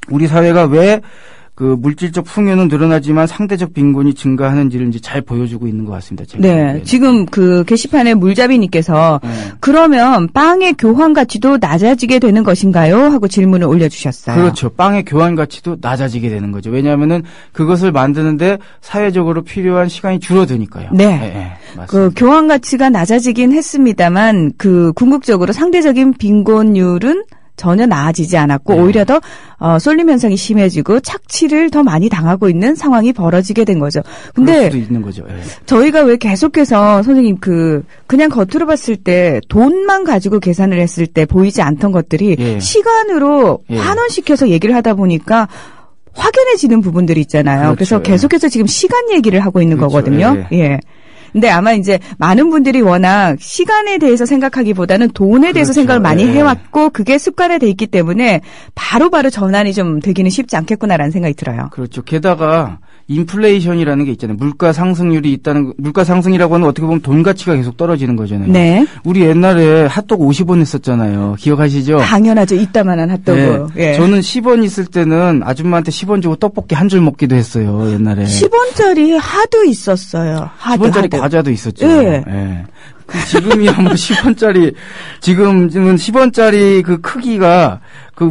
우리 사회가 왜 물질적 풍요는 늘어나지만 상대적 빈곤이 증가하는지를 이제 잘 보여주고 있는 것 같습니다. 제가. 네. 지금 게시판에 물잡이님께서 그러면 빵의 교환 가치도 낮아지게 되는 것인가요? 하고 질문을 올려주셨어요. 그렇죠. 빵의 교환 가치도 낮아지게 되는 거죠. 왜냐하면은 그것을 만드는데 사회적으로 필요한 시간이 줄어드니까요. 네. 네, 맞습니다. 교환 가치가 낮아지긴 했습니다만 궁극적으로 상대적인 빈곤율은 전혀 나아지지 않았고 오히려 더 쏠림 현상이 심해지고 착취를 더 많이 당하고 있는 상황이 벌어지게 된 거죠. 근데 그럴 수도 있는 거죠. 예. 저희가 왜 계속해서 선생님 그냥 겉으로 봤을 때 돈만 가지고 계산을 했을 때 보이지 않던 것들이 시간으로 환원시켜서 얘기를 하다 보니까 확연해지는 부분들이 있잖아요. 그렇죠. 그래서 계속해서 지금 시간 얘기를 하고 있는 거거든요. 예. 근데 아마 이제 많은 분들이 워낙 시간에 대해서 생각하기보다는 돈에 대해서 생각을 많이 해왔고 그게 습관화 돼 있기 때문에 바로바로 전환이 좀 되기는 쉽지 않겠구나라는 생각이 들어요. 그렇죠. 게다가 인플레이션이라는 게 있잖아요. 물가 상승률이 물가 상승이라고 하는 어떻게 보면 돈 가치가 계속 떨어지는 거잖아요. 네. 우리 옛날에 핫도그 50원 했었잖아요. 기억하시죠? 당연하죠. 이따만한 핫도그. 네. 예. 저는 10원 있을 때는 아줌마한테 10원 주고 떡볶이 한 줄 먹기도 했어요. 옛날에. 10원짜리 하도 있었어요. 10원짜리 과자도 있었죠. 예. 네. 지금이야 뭐 10원짜리 지금은 10원짜리 크기가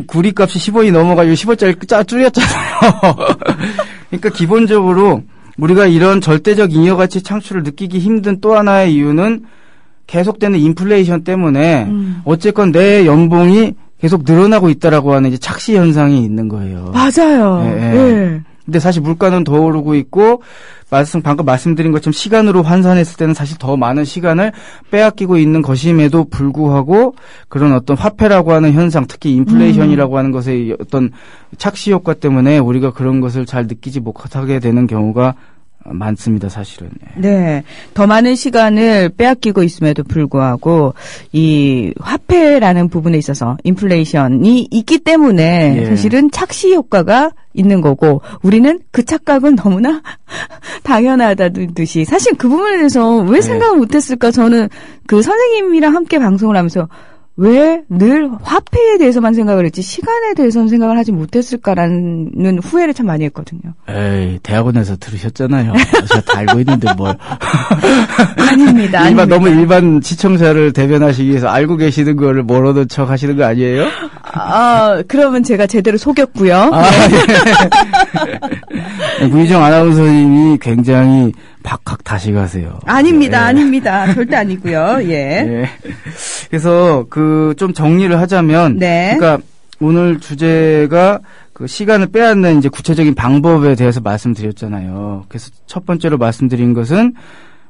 구리값이 10원이 넘어가지고 10원짜리 줄였잖아요. 그러니까 기본적으로 우리가 이런 절대적 잉여가치 창출을 느끼기 힘든 또 하나의 이유는 계속되는 인플레이션 때문에 어쨌건 내 연봉이 계속 늘어나고 있다라고 하는 이제 착시 현상이 있는 거예요. 맞아요. 예. 근데 사실 물가는 더 오르고 있고 방금 말씀드린 것처럼 시간으로 환산했을 때는 사실 더 많은 시간을 빼앗기고 있는 것임에도 불구하고 그런 어떤 화폐라고 하는 현상, 특히 인플레이션이라고 하는 것의 어떤 착시 효과 때문에 우리가 그런 것을 잘 느끼지 못하게 되는 경우가 많습니다, 사실은. 네. 더 많은 시간을 빼앗기고 있음에도 불구하고 이 화폐라는 부분에 있어서 인플레이션이 있기 때문에 사실은 착시 효과가 있는 거고 우리는 그 착각은 너무나 당연하다는 듯이 사실 그 부분에 대해서 왜 생각을 못했을까 저는 선생님이랑 함께 방송을 하면서 왜 늘 화폐에 대해서만 생각을 했지 시간에 대해서는 생각을 하지 못했을까라는 후회를 참 많이 했거든요. 에이, 대학원에서 들으셨잖아요. 제가 다 알고 있는데 뭘. 아닙니다. 너무 일반 시청자를 대변하시기 위해서 알고 계시는 거를 모르는 척 하시는 거 아니에요? 그러면 제가 제대로 속였고요. 네. 구희정 아나운서님이 굉장히 박학다식하세요. 아닙니다. 아닙니다. 절대 아니고요. 예. 네. 그래서 좀 정리를 하자면, 네. 그러니까 오늘 주제가 그 시간을 빼앗는 이제 구체적인 방법에 대해서 말씀드렸잖아요. 그래서 첫 번째로 말씀드린 것은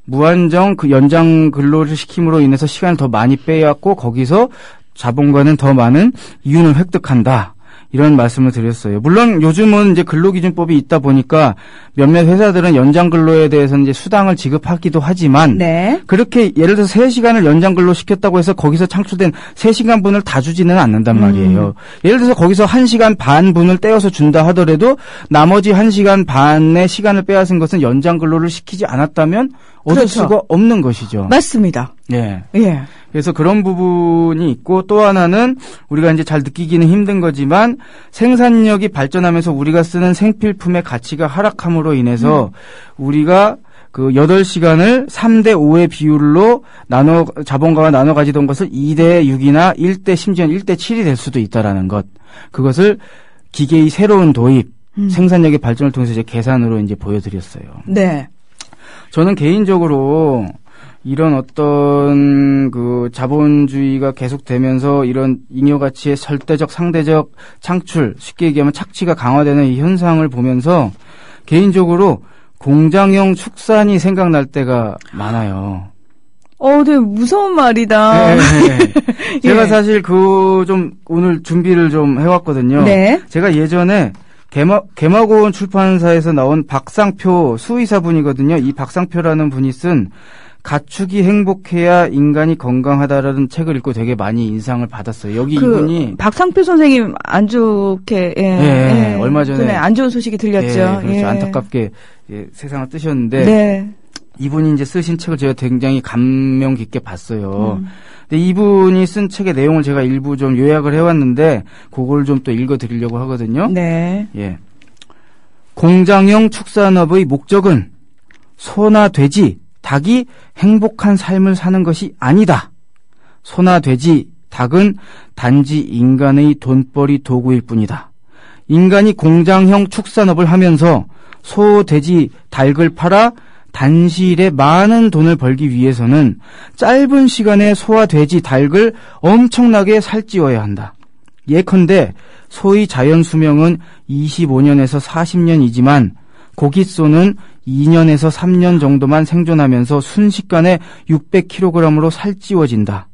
무한정 그 연장 근로를 시킴으로 인해서 시간을 더 많이 빼앗고 거기서 자본가는 더 많은 이윤을 획득한다. 이런 말씀을 드렸어요. 물론 요즘은 이제 근로기준법이 있다 보니까 몇몇 회사들은 연장 근로에 대해서는 이제 수당을 지급하기도 하지만 네. 그렇게 예를 들어서 3시간을 연장 근로 시켰다고 해서 거기서 창출된 3시간 분을 다 주지는 않는단 말이에요. 예를 들어서 거기서 1시간 반 분을 떼어서 준다 하더라도 나머지 1시간 반의 시간을 빼앗은 것은 연장 근로를 시키지 않았다면 얻을 그렇죠. 수가 없는 것이죠. 맞습니다. 예. 예. 그래서 그런 부분이 있고 또 하나는 우리가 이제 잘 느끼기는 힘든 거지만 생산력이 발전하면서 우리가 쓰는 생필품의 가치가 하락함으로 인해서 우리가 그 8시간을 3대 5의 비율로 자본가가 나눠 가지던 것을 2대 6이나 1대 심지어는 1대 7이 될 수도 있다라는 것. 그것을 기계의 새로운 도입, 생산력의 발전을 통해서 이제 계산으로 이제 보여드렸어요. 네. 저는 개인적으로 이런 어떤 그 자본주의가 계속되면서 이런 잉여가치의 절대적 상대적 창출, 쉽게 얘기하면 착취가 강화되는 이 현상을 보면서 개인적으로 공장형 축산이 생각날 때가 많아요. 되게 무서운 말이다. 네. 제가 예. 사실 좀 오늘 준비를 좀 해왔거든요. 네. 제가 예전에 개마고원 출판사에서 나온 박상표 수의사분이거든요. 이 박상표라는 분이 쓴 가축이 행복해야 인간이 건강하다라는 책을 읽고 되게 많이 인상을 받았어요. 여기 이분이 박상표 선생님 안 좋게 얼마 전에 안 좋은 소식이 들렸죠. 그렇죠. 안타깝게 세상을 뜨셨는데 네. 이분이 이제 쓰신 책을 제가 굉장히 감명 깊게 봤어요. 근데 이분이 쓴 책의 내용을 제가 일부 좀 요약을 해왔는데 그걸 좀 또 읽어드리려고 하거든요. 네. 예. 공장형 축산업의 목적은 소나 돼지, 닭이 행복한 삶을 사는 것이 아니다. 소나 돼지, 닭은 단지 인간의 돈벌이 도구일 뿐이다. 인간이 공장형 축산업을 하면서 소, 돼지, 닭을 팔아 단시일에 많은 돈을 벌기 위해서는 짧은 시간에 소와 돼지, 닭을 엄청나게 살찌워야 한다. 예컨대 소의 자연 수명은 25년에서 40년이지만 고깃소는 2년에서 3년 정도만 생존하면서 순식간에 600kg으로 살찌워진다.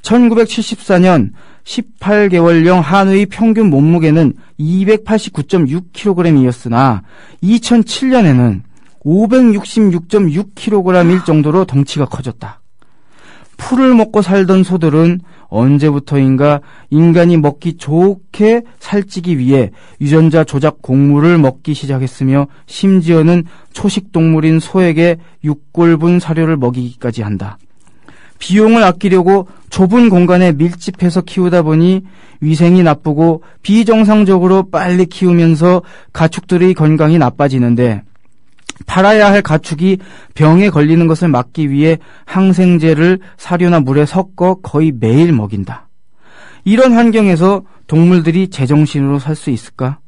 1974년 18개월령 한우의 평균 몸무게는 289.6kg이었으나 2007년에는 566.6kg일 정도로 덩치가 커졌다. 풀을 먹고 살던 소들은 언제부터인가 인간이 먹기 좋게 살찌기 위해 유전자 조작 곡물을 먹기 시작했으며 심지어는 초식동물인 소에게 육골분 사료를 먹이기까지 한다. 비용을 아끼려고 좁은 공간에 밀집해서 키우다 보니 위생이 나쁘고 비정상적으로 빨리 키우면서 가축들의 건강이 나빠지는데 팔아야 할 가축이 병에 걸리는 것을 막기 위해 항생제를 사료나 물에 섞어 거의 매일 먹인다. 이런 환경에서 동물들이 제정신으로 살 수 있을까?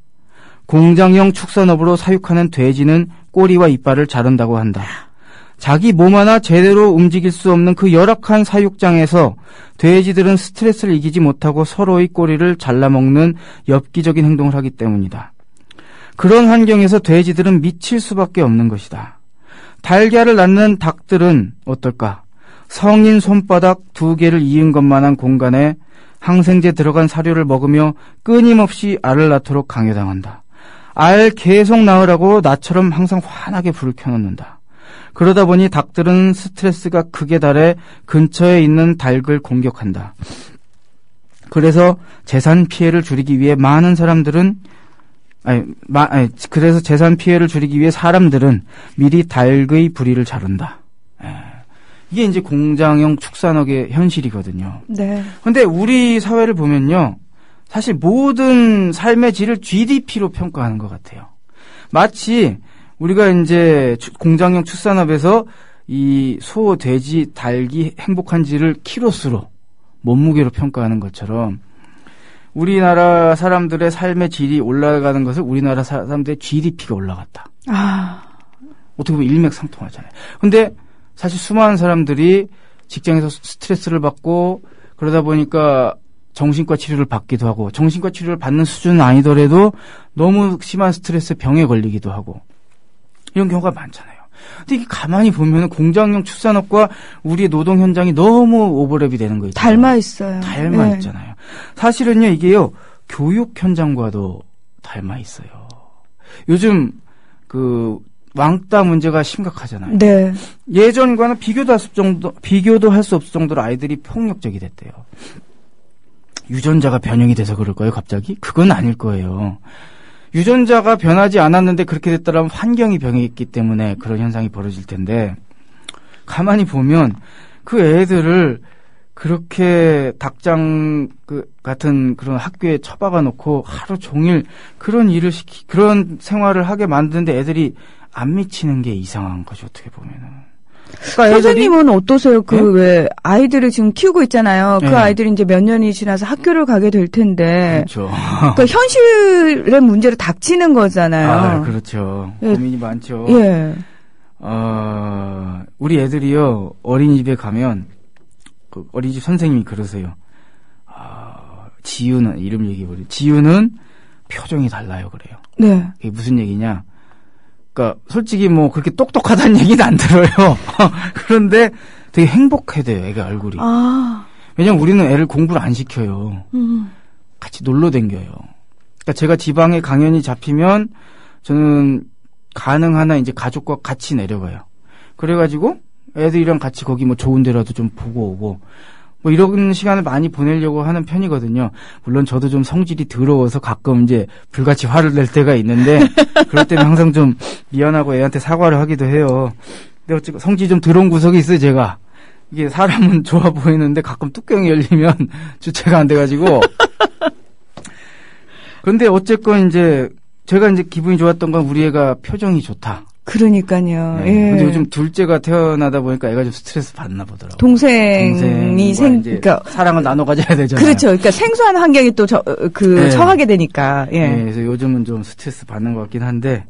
공장형 축산업으로 사육하는 돼지는 꼬리와 이빨을 자른다고 한다. 자기 몸 하나 제대로 움직일 수 없는 그 열악한 사육장에서 돼지들은 스트레스를 이기지 못하고 서로의 꼬리를 잘라먹는 엽기적인 행동을 하기 때문이다. 그런 환경에서 돼지들은 미칠 수밖에 없는 것이다. 달걀을 낳는 닭들은 어떨까? 성인 손바닥 2개를 이은 것만한 공간에 항생제 들어간 사료를 먹으며 끊임없이 알을 낳도록 강요당한다. 알 계속 낳으라고 나처럼 항상 환하게 불을 켜놓는다. 그러다 보니 닭들은 스트레스가 극에 달해 근처에 있는 닭을 공격한다. 그래서 재산 피해를 줄이기 위해 사람들은 미리 닭의 부리를 자른다. 이게 이제 공장형 축산업의 현실이거든요. 네. 근데 우리 사회를 보면요. 사실 모든 삶의 질을 GDP로 평가하는 것 같아요. 마치 우리가 이제 공장형 축산업에서 이 소, 돼지, 닭이 행복한지를 키로수로 몸무게로 평가하는 것처럼 우리나라 사람들의 삶의 질이 올라가는 것을 우리나라 사람들의 GDP가 올라갔다. 어떻게 보면 일맥상통하잖아요. 근데 사실 수많은 사람들이 직장에서 스트레스를 받고 그러다 보니까 정신과 치료를 받기도 하고 정신과 치료를 받는 수준은 아니더라도 너무 심한 스트레스 병에 걸리기도 하고 이런 경우가 많잖아요. 근데 이게 가만히 보면 공장형 축산업과 우리의 노동 현장이 너무 오버랩이 되는 거 있죠. 닮아 있어요. 닮아 네. 있잖아요. 사실은요, 이게요, 교육 현장과도 닮아 있어요. 요즘 왕따 문제가 심각하잖아요. 네. 예전과는 비교도 할 수 없을 정도로 아이들이 폭력적이 됐대요. 유전자가 변형이 돼서 그럴까요, 갑자기? 그건 아닐 거예요. 유전자가 변하지 않았는데 그렇게 됐다면 환경이 변했기 때문에 그런 현상이 벌어질 텐데, 가만히 보면 그 애들을 그렇게 닭장 같은 그런 학교에 처박아 놓고 하루 종일 그런 그런 생활을 하게 만드는데 애들이 안 미치는 게 이상한 거죠, 어떻게 보면은. 그러니까 선생님은 어떠세요? 네? 왜 아이들을 지금 키우고 있잖아요. 그 네. 아이들이 이제 몇 년이 지나서 학교를 가게 될 텐데. 그렇죠. 그러니까 현실의 문제를 닥치는 거잖아요. 아, 그렇죠. 예. 고민이 많죠. 예. 우리 애들이요, 어린이집에 가면, 어린이집 선생님이 그러세요. 지유는, 이름 얘기해버려요. 지유는 표정이 달라요, 그래요. 네. 그게 무슨 얘기냐. 그러니까 솔직히 뭐 그렇게 똑똑하다는 얘기는 안 들어요. 그런데 되게 행복해돼요, 애가 얼굴이. 왜냐면 우리는 애를 공부를 안 시켜요. 같이 놀러 댕겨요. 그러니까 제가 지방에 강연이 잡히면 저는 가능하나 이제 가족과 같이 내려가요. 그래가지고 애들이랑 같이 거기 뭐 좋은 데라도 좀 보고 오고 뭐 이런 시간을 많이 보내려고 하는 편이거든요. 물론 저도 좀 성질이 더러워서 가끔 이제 불같이 화를 낼 때가 있는데 그럴 때는 항상 좀 미안하고 애한테 사과를 하기도 해요. 근데 어쨌든 성질이 좀 더러운 구석이 있어요, 제가. 이게 사람은 좋아 보이는데 가끔 뚜껑이 열리면 주체가 안 돼가지고. 그런데 어쨌건 이제 제가 이제 기분이 좋았던 건 우리 애가 표정이 좋다. 그러니까요. 네. 예. 근데 요즘 둘째가 태어나다 보니까 애가 좀 스트레스 받나 보더라고요. 동생이 그러니까 사랑을 나눠 가져야 되잖아요. 그렇죠. 그러니까 생소한 환경에 또 네. 처하게 되니까. 예. 네, 그래서 요즘은 좀 스트레스 받는 것 같긴 한데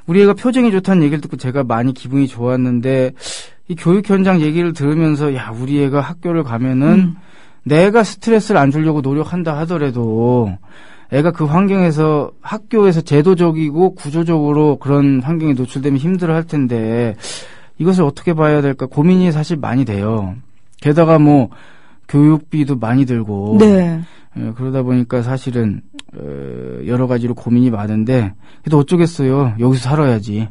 우리 애가 표정이 좋다는 얘기를 듣고 제가 많이 기분이 좋았는데 이 교육 현장 얘기를 들으면서 야, 우리 애가 학교를 가면은 내가 스트레스를 안 주려고 노력한다 하더라도 애가 그 환경에서 학교에서 제도적이고 구조적으로 그런 환경에 노출되면 힘들어할 텐데 이것을 어떻게 봐야 될까 고민이 사실 많이 돼요. 게다가 뭐 교육비도 많이 들고 네. 그러다 보니까 사실은 여러 가지로 고민이 많은데 그래도 어쩌겠어요. 여기서 살아야지.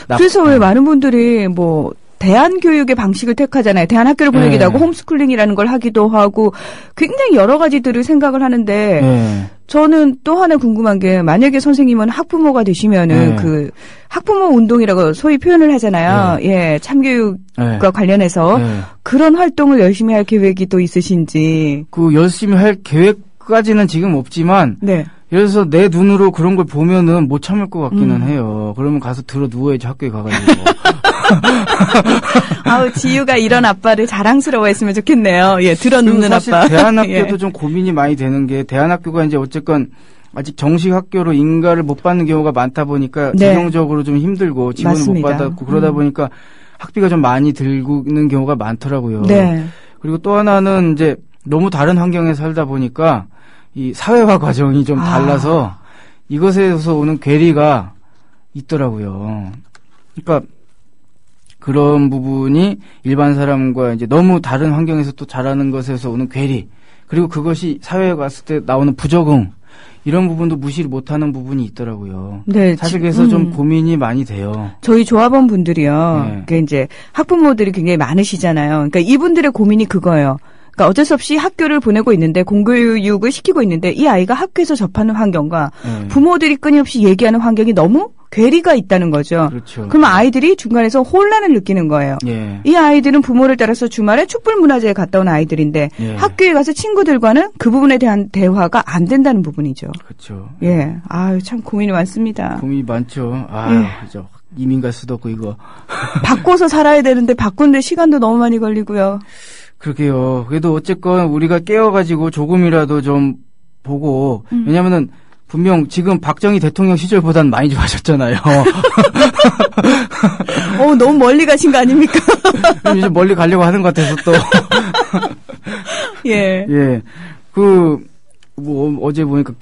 그래서 왜 많은 분들이 뭐 대안교육의 방식을 택하잖아요. 대안학교를 보내기도 네. 하고 홈스쿨링이라는 걸 하기도 하고 굉장히 여러 가지들을 생각을 하는데 네. 저는 또 하나 궁금한 게 만약에 선생님은 학부모가 되시면은 네. 그 학부모 운동이라고 소위 표현을 하잖아요. 예, 참교육과 네. 관련해서 네. 그런 활동을 열심히 할 계획이 또 있으신지. 그 열심히 할 계획까지는 지금 없지만 네. 예를 들어서 내 눈으로 그런 걸 보면은 못 참을 것 같기는 해요. 그러면 가서 들어 누워야지 학교에 가가지고. 아우 지유가 이런 아빠를 자랑스러워했으면 좋겠네요. 예, 들어눕는 사실 아빠. 대안학교도 예. 좀 고민이 많이 되는 게 대안학교가 이제 어쨌건 아직 정식 학교로 인가를 못 받는 경우가 많다 보니까 네. 재정적으로 좀 힘들고 지원을 맞습니다. 못 받았고 그러다 보니까 학비가 좀 많이 들는 경우가 많더라고요. 네. 그리고 또 하나는 이제 너무 다른 환경에 살다 보니까 이 사회화 과정이 좀 달라서 이것에서 오는 괴리가 있더라고요. 그러니까 그런 부분이 일반 사람과 이제 너무 다른 환경에서 또 자라는 것에서 오는 괴리, 그리고 그것이 사회에 갔을 때 나오는 부적응, 이런 부분도 무시를 못하는 부분이 있더라고요. 네, 사실 그래서 좀 고민이 많이 돼요. 저희 조합원 분들이요. 네. 그 이제 학부모들이 굉장히 많으시잖아요. 그러니까 이분들의 고민이 그거예요. 그러니까 어쩔 수 없이 학교를 보내고 있는데 공교육을 시키고 있는데 이 아이가 학교에서 접하는 환경과 네. 부모들이 끊임없이 얘기하는 환경이 너무 괴리가 있다는 거죠. 그렇죠. 그러면 아이들이 중간에서 혼란을 느끼는 거예요. 예. 이 아이들은 부모를 따라서 주말에 촛불문화제에 갔다 온 아이들인데 예. 학교에 가서 친구들과는 그 부분에 대한 대화가 안 된다는 부분이죠. 그렇죠. 예, 아유 참 고민이 많습니다. 고민이 많죠. 아유, 그죠. 이민 갈 수도 없고 이거. 바꿔서 살아야 되는데 바꾸는데 시간도 너무 많이 걸리고요. 그러게요. 그래도 어쨌건 우리가 깨어가지고 조금이라도 좀 보고 왜냐면은 분명 지금 박정희 대통령 시절보단 많이 좋아졌잖아요. 너무 멀리 가신 거 아닙니까? 이제 멀리 가려고 하는 것 같아서 또. 예. 예. 어제 보니까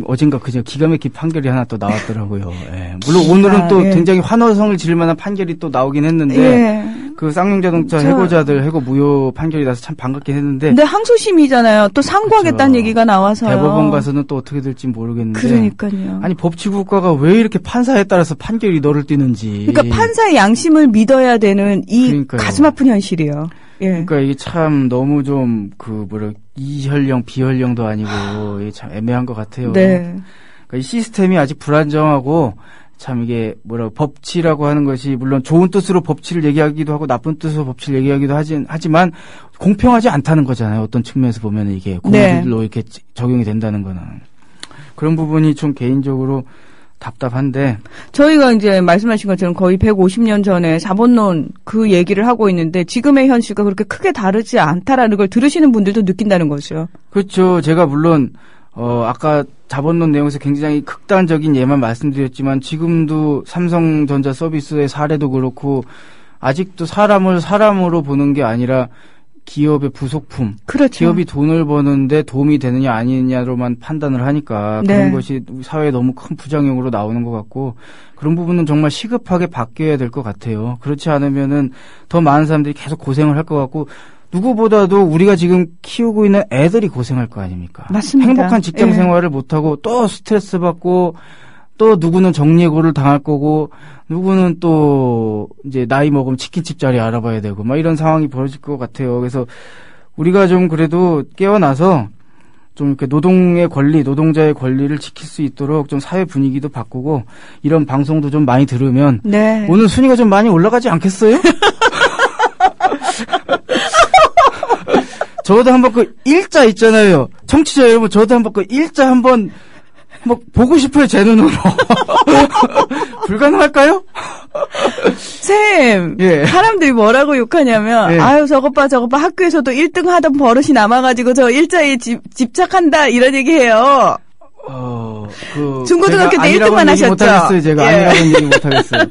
어젠가 그저 기가 막힌 판결이 하나 또 나왔더라고요. 예. 물론 오늘은 또 굉장히 환호성을 지를 만한 판결이 또 나오긴 했는데, 예. 그 쌍용자동차 해고자들 해고 무효 판결이 나서 참 반갑긴 했는데. 근데 항소심이잖아요. 또 상고하겠다는 그렇죠. 얘기가 나와서요. 대법원 가서는 또 어떻게 될지 모르겠는데. 그러니까요. 아니, 법치국가가 왜 이렇게 판사에 따라서 판결이 너를 뛰는지. 그러니까 판사의 양심을 믿어야 되는 이 그러니까요. 가슴 아픈 현실이요. 예. 그러니까 이게 참 너무 좀 이현령 비현령도 아니고 이게 참 애매한 것 같아요. 네. 그러니까 이 시스템이 아직 불안정하고 참 이게 법치라고 하는 것이 물론 좋은 뜻으로 법치를 얘기하기도 하고 나쁜 뜻으로 법치를 얘기하기도 하지만 공평하지 않다는 거잖아요. 어떤 측면에서 보면 이게 공들로 이렇게 적용이 된다는 거는 그런 부분이 좀 개인적으로 답답한데 저희가 이제 말씀하신 것처럼 거의 150년 전에 자본론 그 얘기를 하고 있는데 지금의 현실과 그렇게 크게 다르지 않다라는 걸 들으시는 분들도 느낀다는 거죠. 그렇죠. 제가 물론 아까 자본론 내용에서 굉장히 극단적인 예만 말씀드렸지만 지금도 삼성전자 서비스의 사례도 그렇고 아직도 사람을 사람으로 보는 게 아니라 기업의 부속품, 그렇죠. 기업이 돈을 버는데 도움이 되느냐 아니느냐로만 판단을 하니까 그런 것이 사회에 너무 큰 부작용으로 나오는 것 같고 그런 부분은 정말 시급하게 바뀌어야 될 것 같아요. 그렇지 않으면은 더 많은 사람들이 계속 고생을 할 것 같고 누구보다도 우리가 지금 키우고 있는 애들이 고생할 거 아닙니까? 맞습니다. 행복한 직장 생활을 못하고 또 스트레스 받고 또 누구는 정예고를 당할 거고 누구는 또 이제 나이 먹으면 치킨집 자리 알아봐야 되고 막 이런 상황이 벌어질 것 같아요. 그래서 우리가 좀 그래도 깨어나서 좀 이렇게 노동의 권리, 노동자의 권리를 지킬 수 있도록 좀 사회 분위기도 바꾸고 이런 방송도 좀 많이 들으면 오늘 순위가 좀 많이 올라가지 않겠어요? 저도 한번 그 일자 있잖아요. 청취자 여러분, 저도 한번 그 일자 한번 보고 싶어요, 제 눈으로. 불가능할까요? 쌤, 사람들이 뭐라고 욕하냐면, 아유, 저것 봐, 학교에서도 1등 하던 버릇이 남아가지고 저 일자에 집착한다, 이런 얘기 해요. 제가 중고등학교 때 1등만 하셨죠? 못하겠어요, 제가. 아니라고는 얘기 못하겠어요.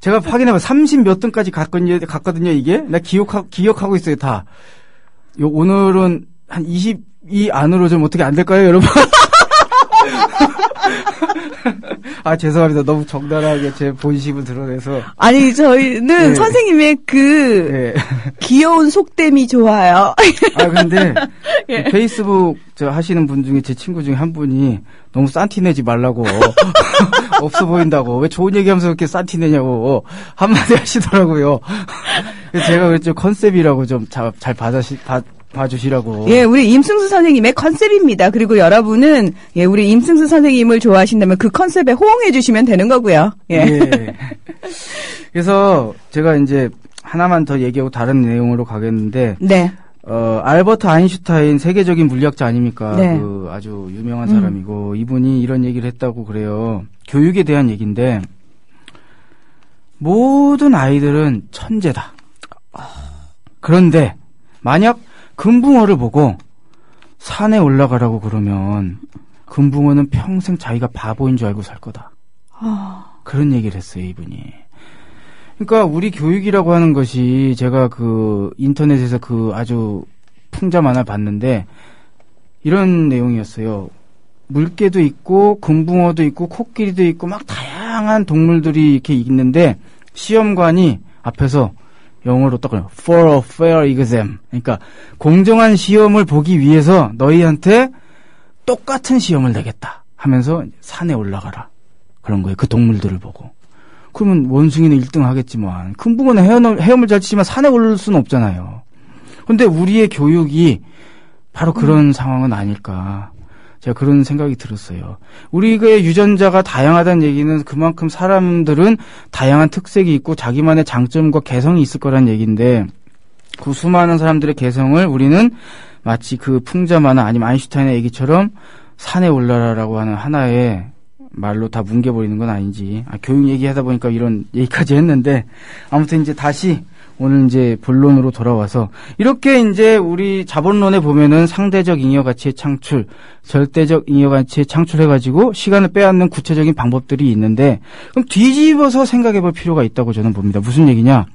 제가 확인해봐. 30 몇 등까지 갔거든요, 이게. 나 기억하고 있어요, 다. 오늘은 한 22 안으로 좀 어떻게 안 될까요, 여러분? 죄송합니다. 너무 적나라하게 제 본심을 드러내서. 아니, 저희는 선생님의 귀여운 속됨이 좋아요. 근데, 페이스북 하시는 분 중에 제 친구 중에 한 분이 너무 싼티 내지 말라고. 없어 보인다고. 왜 좋은 얘기 하면서 그렇게 싼티 내냐고. 한마디 하시더라고요. 제가 그랬죠. 컨셉이라고 좀 잘 봐주시라고. 예, 우리 임승수 선생님의 컨셉입니다. 그리고 여러분은 우리 임승수 선생님을 좋아하신다면 그 컨셉에 호응해 주시면 되는 거고요. 예. 그래서 제가 이제 하나만 더 얘기하고 다른 내용으로 가겠는데 알버트 아인슈타인 세계적인 물리학자 아닙니까? 그 아주 유명한 사람이고 이분이 이런 얘기를 했다고 그래요. 교육에 대한 얘기인데 모든 아이들은 천재다. 그런데 만약 금붕어를 보고 산에 올라가라고 그러면 금붕어는 평생 자기가 바보인 줄 알고 살 거다. 그런 얘기를 했어요, 이분이. 그러니까 우리 교육이라고 하는 것이 제가 그 인터넷에서 그 아주 풍자 만화 봤는데 이런 내용이었어요. 물개도 있고 금붕어도 있고 코끼리도 있고 막 다양한 동물들이 이렇게 있는데 시험관이 앞에서 영어로 딱 for a fair exam. 그러니까 공정한 시험을 보기 위해서 너희한테 똑같은 시험을 내겠다 하면서 산에 올라가라. 그런 거예요. 그 동물들을 보고. 그러면 원숭이는 1등 하겠지만 금붕어는 헤엄을 잘 치지만 산에 오를 수는 없잖아요. 근데 우리의 교육이 바로 그런 상황은 아닐까. 제가 그런 생각이 들었어요. 우리의 유전자가 다양하다는 얘기는 그만큼 사람들은 다양한 특색이 있고 자기만의 장점과 개성이 있을 거란 얘기인데 그 수많은 사람들의 개성을 우리는 마치 그 풍자만화 아니면 아인슈타인의 얘기처럼 산에 올라라라고 하는 하나의 말로 다 뭉개버리는 건 아닌지. 교육 얘기하다 보니까 이런 얘기까지 했는데 아무튼 이제 다시 오늘 이제 본론으로 돌아와서 이렇게 이제 우리 자본론에 보면은 상대적 잉여 가치의 창출, 절대적 잉여 가치의 창출해가지고 시간을 빼앗는 구체적인 방법들이 있는데 그럼 뒤집어서 생각해볼 필요가 있다고 저는 봅니다. 무슨 얘기냐?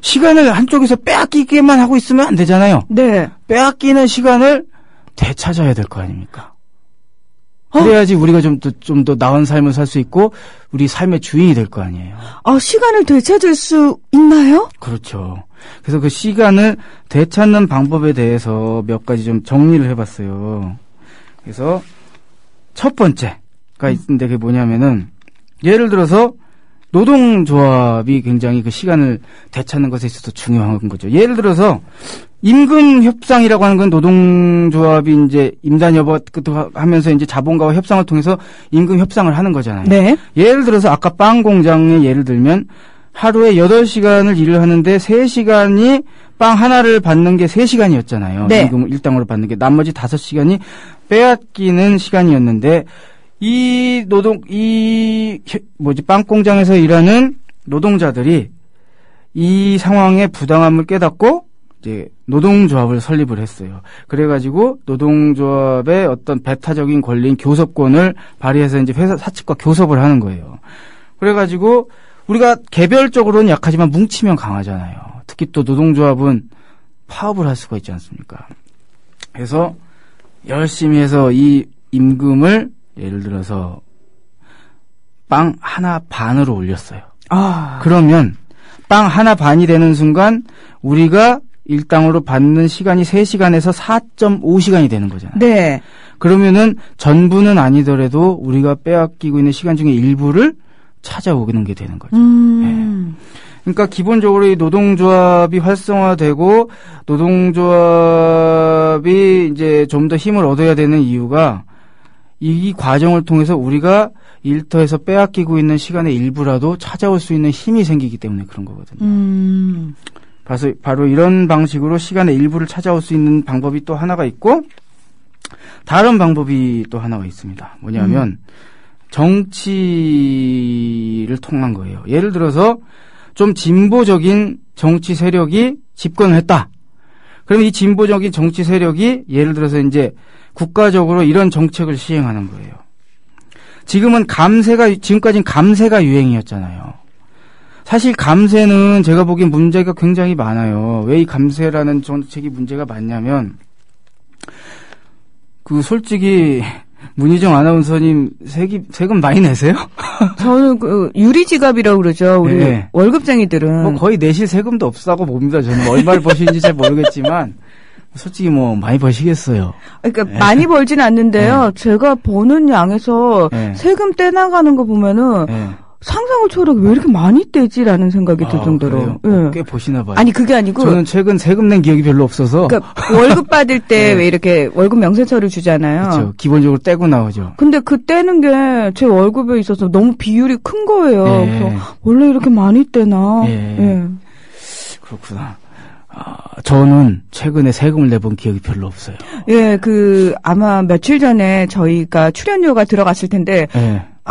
시간을 한쪽에서 빼앗기게만 하고 있으면 안 되잖아요. 네. 빼앗기는 시간을 되찾아야 될 거 아닙니까? 그래야지 우리가 좀 더 나은 삶을 살 수 있고 우리 삶의 주인이 될 거 아니에요. 시간을 되찾을 수 있나요? 그렇죠. 그래서 그 시간을 되찾는 방법에 대해서 몇 가지 좀 정리를 해봤어요. 그래서 첫 번째가 있는데 그게 뭐냐면은 예를 들어서 노동조합이 굉장히 그 시간을 되찾는 것에 있어서 중요한 거죠. 예를 들어서 임금 협상이라고 하는 건 노동조합이 이제 임단 여부 하면서 이제 자본가와 협상을 통해서 임금 협상을 하는 거잖아요. 네. 예를 들어서 아까 빵 공장의 예를 들면 하루에 8시간을 일을 하는데 3시간이 빵 하나를 받는 게 3시간이었잖아요. 네. 임금을 일당으로 받는 게 나머지 5시간이 빼앗기는 시간이었는데 빵 공장에서 일하는 노동자들이 이 상황의 부당함을 깨닫고 이제 노동조합을 설립을 했어요. 그래가지고 노동조합의 어떤 배타적인 권리인 교섭권을 발휘해서 이제 회사 사측과 교섭을 하는 거예요. 그래가지고 우리가 개별적으로는 약하지만 뭉치면 강하잖아요. 특히 또 노동조합은 파업을 할 수가 있지 않습니까? 그래서 열심히 해서 이 임금을 예를 들어서 빵 하나 반으로 올렸어요. 그러면 빵 하나 반이 되는 순간 우리가 일당으로 받는 시간이 3시간에서 4.5시간이 되는 거잖아요. 네. 그러면은 전부는 아니더라도 우리가 빼앗기고 있는 시간 중에 일부를 찾아오는 게 되는 거죠. 네. 그러니까 기본적으로 이 노동조합이 활성화되고 노동조합이 이제 좀 더 힘을 얻어야 되는 이유가 이 과정을 통해서 우리가 일터에서 빼앗기고 있는 시간의 일부라도 찾아올 수 있는 힘이 생기기 때문에 그런 거거든요. 바로 이런 방식으로 시간의 일부를 찾아올 수 있는 방법이 또 하나가 있고 다른 방법이 또 하나가 있습니다. 뭐냐면 정치를 통한 거예요. 예를 들어서 좀 진보적인 정치 세력이 집권을 했다. 그러면 이 진보적인 정치 세력이 예를 들어서 이제 국가적으로 이런 정책을 시행하는 거예요. 지금까지는 감세가 유행이었잖아요. 사실 감세는 제가 보기엔 문제가 굉장히 많아요. 왜 이 감세라는 정책이 문제가 많냐면 솔직히 문희정 아나운서님 세금 많이 내세요? 저는 유리지갑이라고 그러죠. 우리 네. 월급쟁이들은 거의 내실 세금도 없다고 봅니다. 저는 얼마를 버시는지 잘 모르겠지만 솔직히 많이 버시겠어요. 그러니까 많이 벌진 않는데요. 제가 버는 양에서 세금 떼나가는 거 보면은 상상을 초월하게 왜 이렇게 많이 떼지라는 생각이 들 정도로. 꽤 보시나 봐요. 아니 그게 아니고 저는 최근 세금 낸 기억이 별로 없어서. 그러니까 월급 받을 때 왜 이렇게 월급 명세서를 주잖아요. 그렇죠. 기본적으로 떼고 나오죠. 근데 그 떼는 게 제 월급에 있어서 너무 비율이 큰 거예요. 그래서 원래 이렇게 많이 떼나. 그렇구나. 저는 최근에 세금을 내본 기억이 별로 없어요. 아마 며칠 전에 저희가 출연료가 들어갔을 텐데.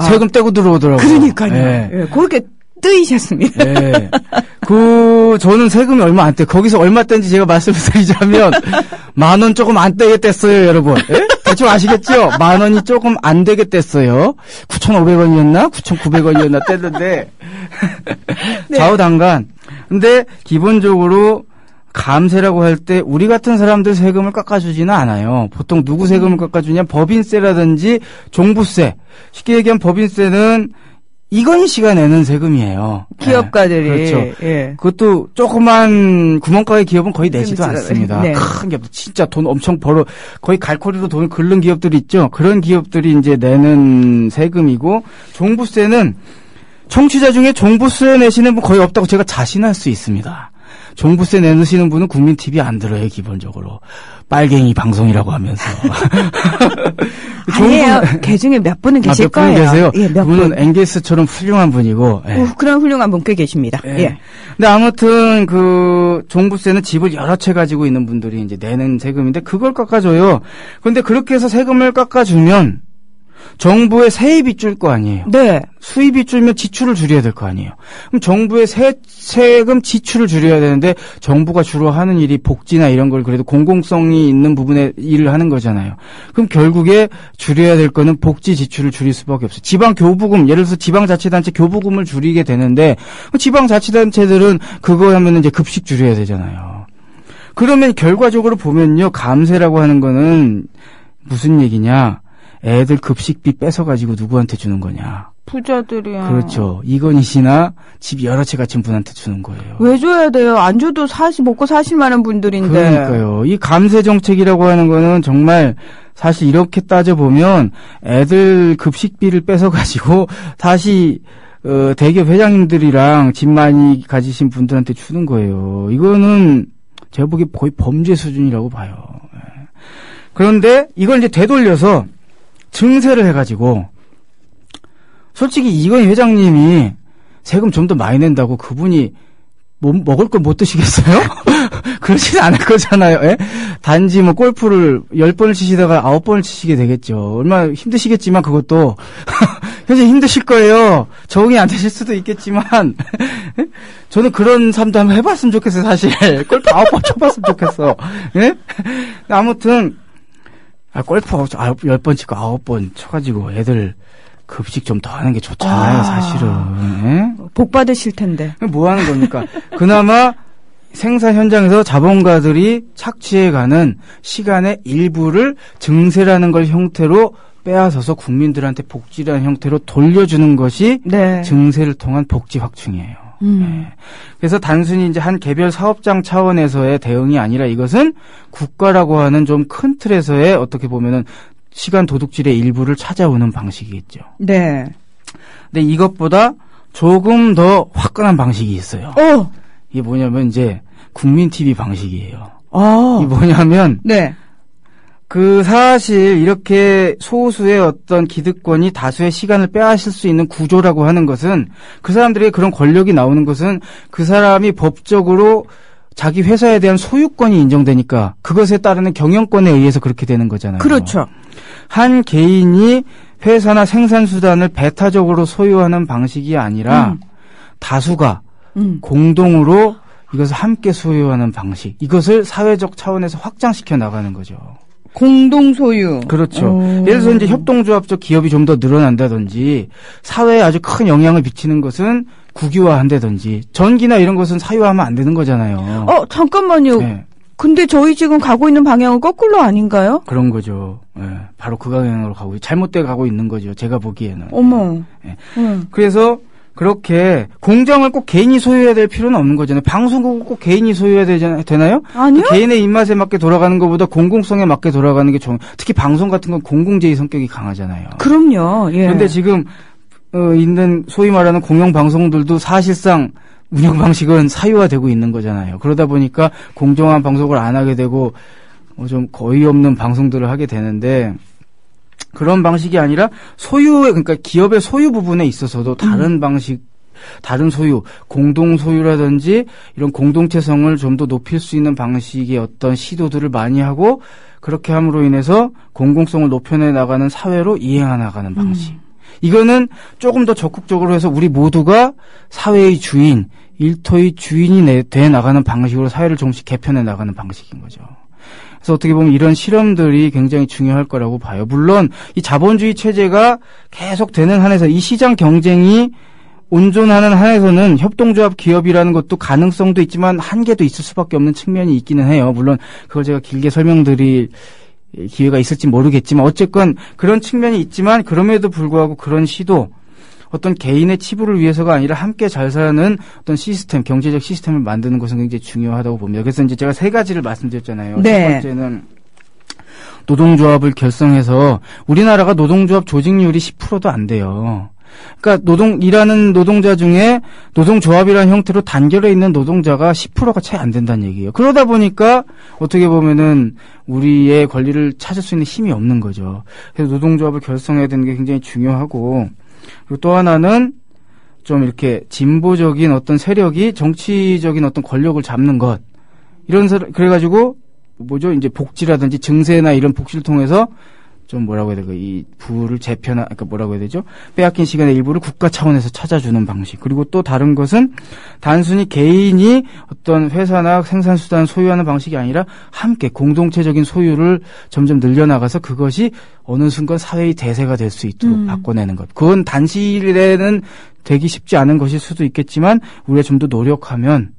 세금 떼고 들어오더라고요. 그러니까요. 그렇게 뜨이셨습니다. 저는 세금이 얼마 안 떼. 거기서 얼마 뗀지 제가 말씀을 드리자면, 10,000원 조금 안 떼게 뗐어요, 여러분. 대충 아시겠죠? 10,000원이 조금 안 되게 뗐어요. 9,500원이었나? 9,900원이었나 뗐는데, 좌우당간. 근데, 기본적으로, 감세라고 할 때 우리 같은 사람들 세금을 깎아주지는 않아요. 보통 누구 세금을 깎아주냐? 법인세라든지 종부세. 쉽게 얘기하면 법인세는 이건희 씨가 내는 세금이에요. 기업가들이. 그렇죠. 그것도 조그만 구멍가게 기업은 거의 내지도 않습니다. 큰 기업, 진짜 돈 엄청 거의 갈코리로 돈을 긁는 기업들이 있죠. 그런 기업들이 이제 내는 세금이고, 종부세는 청취자 중에 종부세 내시는 분 거의 없다고 제가 자신할 수 있습니다. 종부세 내놓으시는 분은 국민 TV 안 들어요, 기본적으로. 빨갱이 방송이라고 하면서. 아니에요. 개 중에 몇 분은 계실 몇 분은 거예요. 계세요. 예, 몇 그분은 분. 앵게스처럼 훌륭한 분이고. 예. 그런 훌륭한 분 꽤 계십니다. 예. 예. 근데 아무튼 그 종부세는 집을 여러 채 가지고 있는 분들이 이제 내는 세금인데 그걸 깎아줘요. 그런데 그렇게 해서 세금을 깎아주면 정부의 세입이 줄 거 아니에요. 네. 수입이 줄면 지출을 줄여야 될 거 아니에요. 그럼 정부의 세금 지출을 줄여야 되는데 정부가 주로 하는 일이 복지나 이런 걸 그래도 공공성이 있는 부분에 일을 하는 거잖아요. 그럼 결국에 줄여야 될 거는 복지 지출을 줄일 수밖에 없어요. 지방 교부금, 예를 들어서 지방자치단체 교부금을 줄이게 되는데 지방자치단체들은 그거 하면 이제 급식 줄여야 되잖아요. 그러면 결과적으로 보면요. 감세라고 하는 거는 무슨 얘기냐. 애들 급식비 뺏어가지고 누구한테 주는 거냐. 부자들이야. 그렇죠. 이건희 씨나 집 여러 채 갖춘 분한테 주는 거예요. 왜 줘야 돼요? 안 줘도 먹고 사실 만한 분들인데. 그러니까요. 이 감세 정책이라고 하는 거는 정말 사실 이렇게 따져보면 애들 급식비를 뺏어가지고 다시 대기업 회장님들이랑 집 많이 가지신 분들한테 주는 거예요. 이거는 제가 보기에 거의 범죄 수준이라고 봐요. 그런데 이걸 이제 되돌려서 증세를 해가지고 솔직히 이건희 회장님이 세금 좀 더 많이 낸다고 그분이 먹을 걸 못 드시겠어요? 그러지는 않을 거잖아요. 예? 단지 뭐 골프를 10번을 치시다가 9번을 치시게 되겠죠. 얼마나 힘드시겠지만 그것도 현재 힘드실 거예요. 적응이 안 되실 수도 있겠지만 저는 그런 삶도 한번 해봤으면 좋겠어요. 사실 골프 9번 쳐봤으면 좋겠어. 예? 아무튼 골프 10번 치고 9번 쳐가지고 애들 급식 좀 더 하는 게 좋잖아요, 사실은. 예? 복 받으실 텐데. 뭐 하는 겁니까? 그나마 생산 현장에서 자본가들이 착취해가는 시간의 일부를 증세라는 걸 형태로 빼앗아서 국민들한테 복지라는 형태로 돌려주는 것이 네. 증세를 통한 복지 확충이에요. 네. 그래서 단순히 이제 한 개별 사업장 차원에서의 대응이 아니라 이것은 국가라고 하는 좀 큰 틀에서의 어떻게 보면은 시간 도둑질의 일부를 찾아오는 방식이겠죠. 네. 근데 이것보다 조금 더 화끈한 방식이 있어요. 이게 뭐냐면 이제 국민 TV 방식이에요. 이게 뭐냐면 네. 그 사실 이렇게 소수의 어떤 기득권이 다수의 시간을 빼앗을 수 있는 구조라고 하는 것은 그 사람들에게 그런 권력이 나오는 것은 그 사람이 법적으로 자기 회사에 대한 소유권이 인정되니까 그것에 따르는 경영권에 의해서 그렇게 되는 거잖아요. 그렇죠. 한 개인이 회사나 생산수단을 배타적으로 소유하는 방식이 아니라 다수가 공동으로 이것을 함께 소유하는 방식. 이것을 사회적 차원에서 확장시켜 나가는 거죠. 공동 소유. 그렇죠. 예를 들어서 이제 협동조합적 기업이 좀 더 늘어난다든지 사회에 아주 큰 영향을 미치는 것은 국유화한다든지 전기나 이런 것은 사유화하면 안 되는 거잖아요. 잠깐만요. 네. 근데 저희 지금 가고 있는 방향은 거꾸로 아닌가요? 그런 거죠. 네. 바로 그 방향으로 잘못돼 가고 있는 거죠. 제가 보기에는. 어머. 네. 그래서 그렇게 공장을 꼭 개인이 소유해야 될 필요는 없는 거잖아요. 방송국을 꼭 개인이 소유해야 되나요? 아니요. 개인의 입맛에 맞게 돌아가는 것보다 공공성에 맞게 돌아가는 게 좋은. 특히 방송 같은 건 공공재의 성격이 강하잖아요. 그럼요. 예. 그런데 지금 있는 소위 말하는 공영 방송들도 사실상 운영 방식은 사유화되고 있는 거잖아요. 그러다 보니까 공정한 방송을 안 하게 되고 좀 거의 없는 방송들을 하게 되는데 그런 방식이 아니라 그러니까 기업의 소유 부분에 있어서도 다른 방식, 다른 소유, 공동 소유라든지 이런 공동체성을 좀 더 높일 수 있는 방식의 어떤 시도들을 많이 하고 그렇게 함으로 인해서 공공성을 높여내 나가는 사회로 이행해 나가는 방식. 이거는 조금 더 적극적으로 해서 우리 모두가 사회의 주인, 일터의 주인이 돼 나가는 방식으로 사회를 조금씩 개편해 나가는 방식인 거죠. 그래서 어떻게 보면 이런 실험들이 굉장히 중요할 거라고 봐요. 물론 이 자본주의 체제가 계속 되는 한에서 이 시장 경쟁이 온전하는 한에서는 협동조합 기업이라는 것도 가능성도 있지만 한계도 있을 수밖에 없는 측면이 있기는 해요. 물론 그걸 제가 길게 설명드릴 기회가 있을지 모르겠지만 어쨌건 그런 측면이 있지만 그럼에도 불구하고 그런 시도 어떤 개인의 치부를 위해서가 아니라 함께 잘 사는 어떤 시스템, 경제적 시스템을 만드는 것은 굉장히 중요하다고 봅니다. 그래서 이제 제가 3가지를 말씀드렸잖아요. 네. 첫 번째는 노동조합을 결성해서 우리나라가 노동조합 조직률이 10%도 안 돼요. 그러니까 일하는 노동자 중에 노동조합이라는 형태로 단결해 있는 노동자가 10%가 채 안 된다는 얘기예요. 그러다 보니까 어떻게 보면은 우리의 권리를 찾을 수 있는 힘이 없는 거죠. 그래서 노동조합을 결성해야 되는 게 굉장히 중요하고, 그리고 또 하나는 좀 이렇게 진보적인 어떤 세력이 정치적인 어떤 권력을 잡는 것, 그래가지고 이제 복지라든지 증세나 이런 복지를 통해서 좀 뭐라고 해야 될까, 이 부를 그러니까 뭐라고 해야 되죠? 빼앗긴 시간의 일부를 국가 차원에서 찾아주는 방식. 그리고 또 다른 것은 단순히 개인이 어떤 회사나 생산수단을 소유하는 방식이 아니라 함께 공동체적인 소유를 점점 늘려나가서 그것이 어느 순간 사회의 대세가 될 수 있도록 바꿔내는 것. 그건 단시일에는 되기 쉽지 않은 것일 수도 있겠지만 우리가 좀 더 노력하면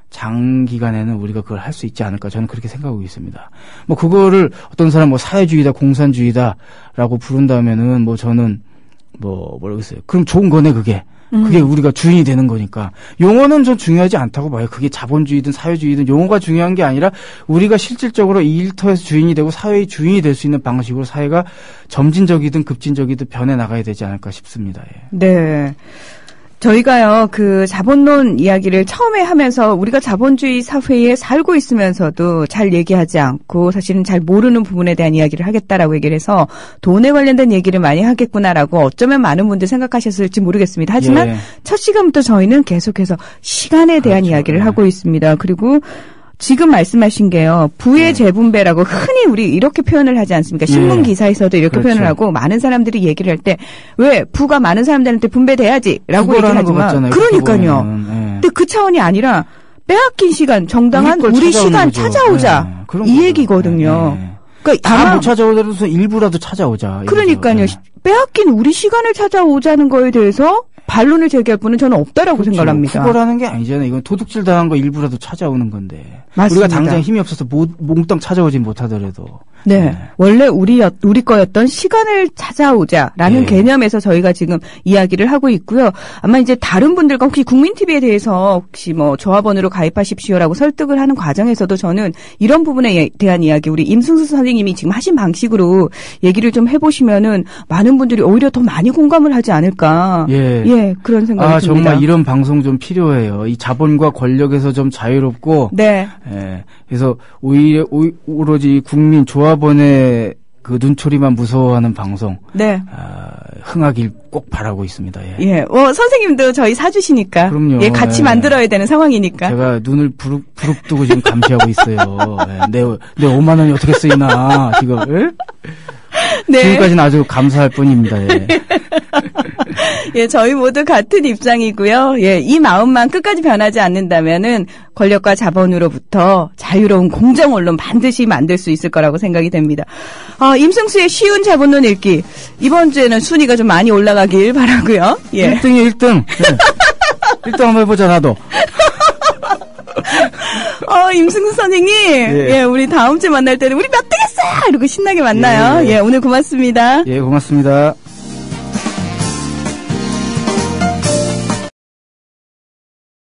장기간에는 우리가 그걸 할 수 있지 않을까, 저는 그렇게 생각하고 있습니다. 그거를 어떤 사람 사회주의다, 공산주의다라고 부른다면은 저는 모르겠어요. 그럼 좋은 거네, 그게. 그게 우리가 주인이 되는 거니까. 용어는 좀 중요하지 않다고 봐요. 그게 자본주의든 사회주의든 용어가 중요한 게 아니라 우리가 실질적으로 이 일터에서 주인이 되고 사회의 주인이 될 수 있는 방식으로 사회가 점진적이든 급진적이든 변해 나가야 되지 않을까 싶습니다. 예. 네. 저희가요, 그 자본론 이야기를 처음에 하면서 우리가 자본주의 사회에 살고 있으면서도 잘 얘기하지 않고 사실은 잘 모르는 부분에 대한 이야기를 하겠다라고 얘기를 해서 돈에 관련된 얘기를 많이 하겠구나라고 어쩌면 많은 분들 생각하셨을지 모르겠습니다. 하지만 첫 시간부터 저희는 계속해서 시간에 대한 이야기를 하고 있습니다. 그리고 지금 말씀하신 게요, 부의 재분배라고 흔히 우리 이렇게 표현을 하지 않습니까? 신문 기사에서도 이렇게 표현을 하고 많은 사람들이 얘기를 할 때 왜 부가 많은 사람들한테 분배돼야지라고 얘기를 하지만 그러니까요. 근데 그 차원이 아니라 빼앗긴 시간, 정당한 우리 시간 찾아오자 이 얘기거든요. 그러니까 다 못 찾아오더라도 일부라도 찾아오자. 그러니까요. 빼앗긴 우리 시간을 찾아오자는 거에 대해서 반론을 제기할 분은 저는 없다라고 생각합니다. 그거라는 게 아니잖아요. 이건 도둑질 당한 거 일부라도 찾아오는 건데. 맞습니다. 우리가 당장 힘이 없어서 몽땅 찾아오진 못하더라도. 네. 원래 우리 거였던 시간을 찾아오자라는 개념에서 저희가 지금 이야기를 하고 있고요. 아마 이제 다른 분들과 혹시 국민TV에 대해서 혹시 조합원으로 가입하십시오라고 설득을 하는 과정에서도 저는 이런 부분에 대한 이야기, 우리 임승수 선생님이 지금 하신 방식으로 얘기를 좀 해보시면은 많은 분들이 오히려 더 많이 공감을 하지 않을까. 예, 그런 생각이 듭니다. 정말 이런 방송 좀 필요해요. 이 자본과 권력에서 좀 자유롭고. 네. 예. 그래서 오로지 국민 조합원의 그 눈초리만 무서워하는 방송. 네. 흥하길 꼭 바라고 있습니다. 예. 예. 선생님도 저희 사주시니까. 그럼요. 예, 같이 만들어야 되는 상황이니까. 제가 눈을 부릅뜨고 지금 감시하고 있어요. 예. 내 5만 원이 어떻게 쓰이나, 지금. 예? 네. 지금까지는 아주 감사할 뿐입니다. 예. 예, 저희 모두 같은 입장이고요. 예, 이 마음만 끝까지 변하지 않는다면은 권력과 자본으로부터 자유로운 공정 언론 반드시 만들 수 있을 거라고 생각이 됩니다. 임승수의 쉬운 자본론 읽기. 이번 주에는 순위가 좀 많이 올라가길 바라고요. 예. 1등이에요, 1등. 예. 1등 한번 해보자, 나도. 임승수 선생님. 예, 우리 다음 주에 만날 때는 우리 몇 등 했어요! 이러고 신나게 만나요. 예, 오늘 고맙습니다. 예, 고맙습니다.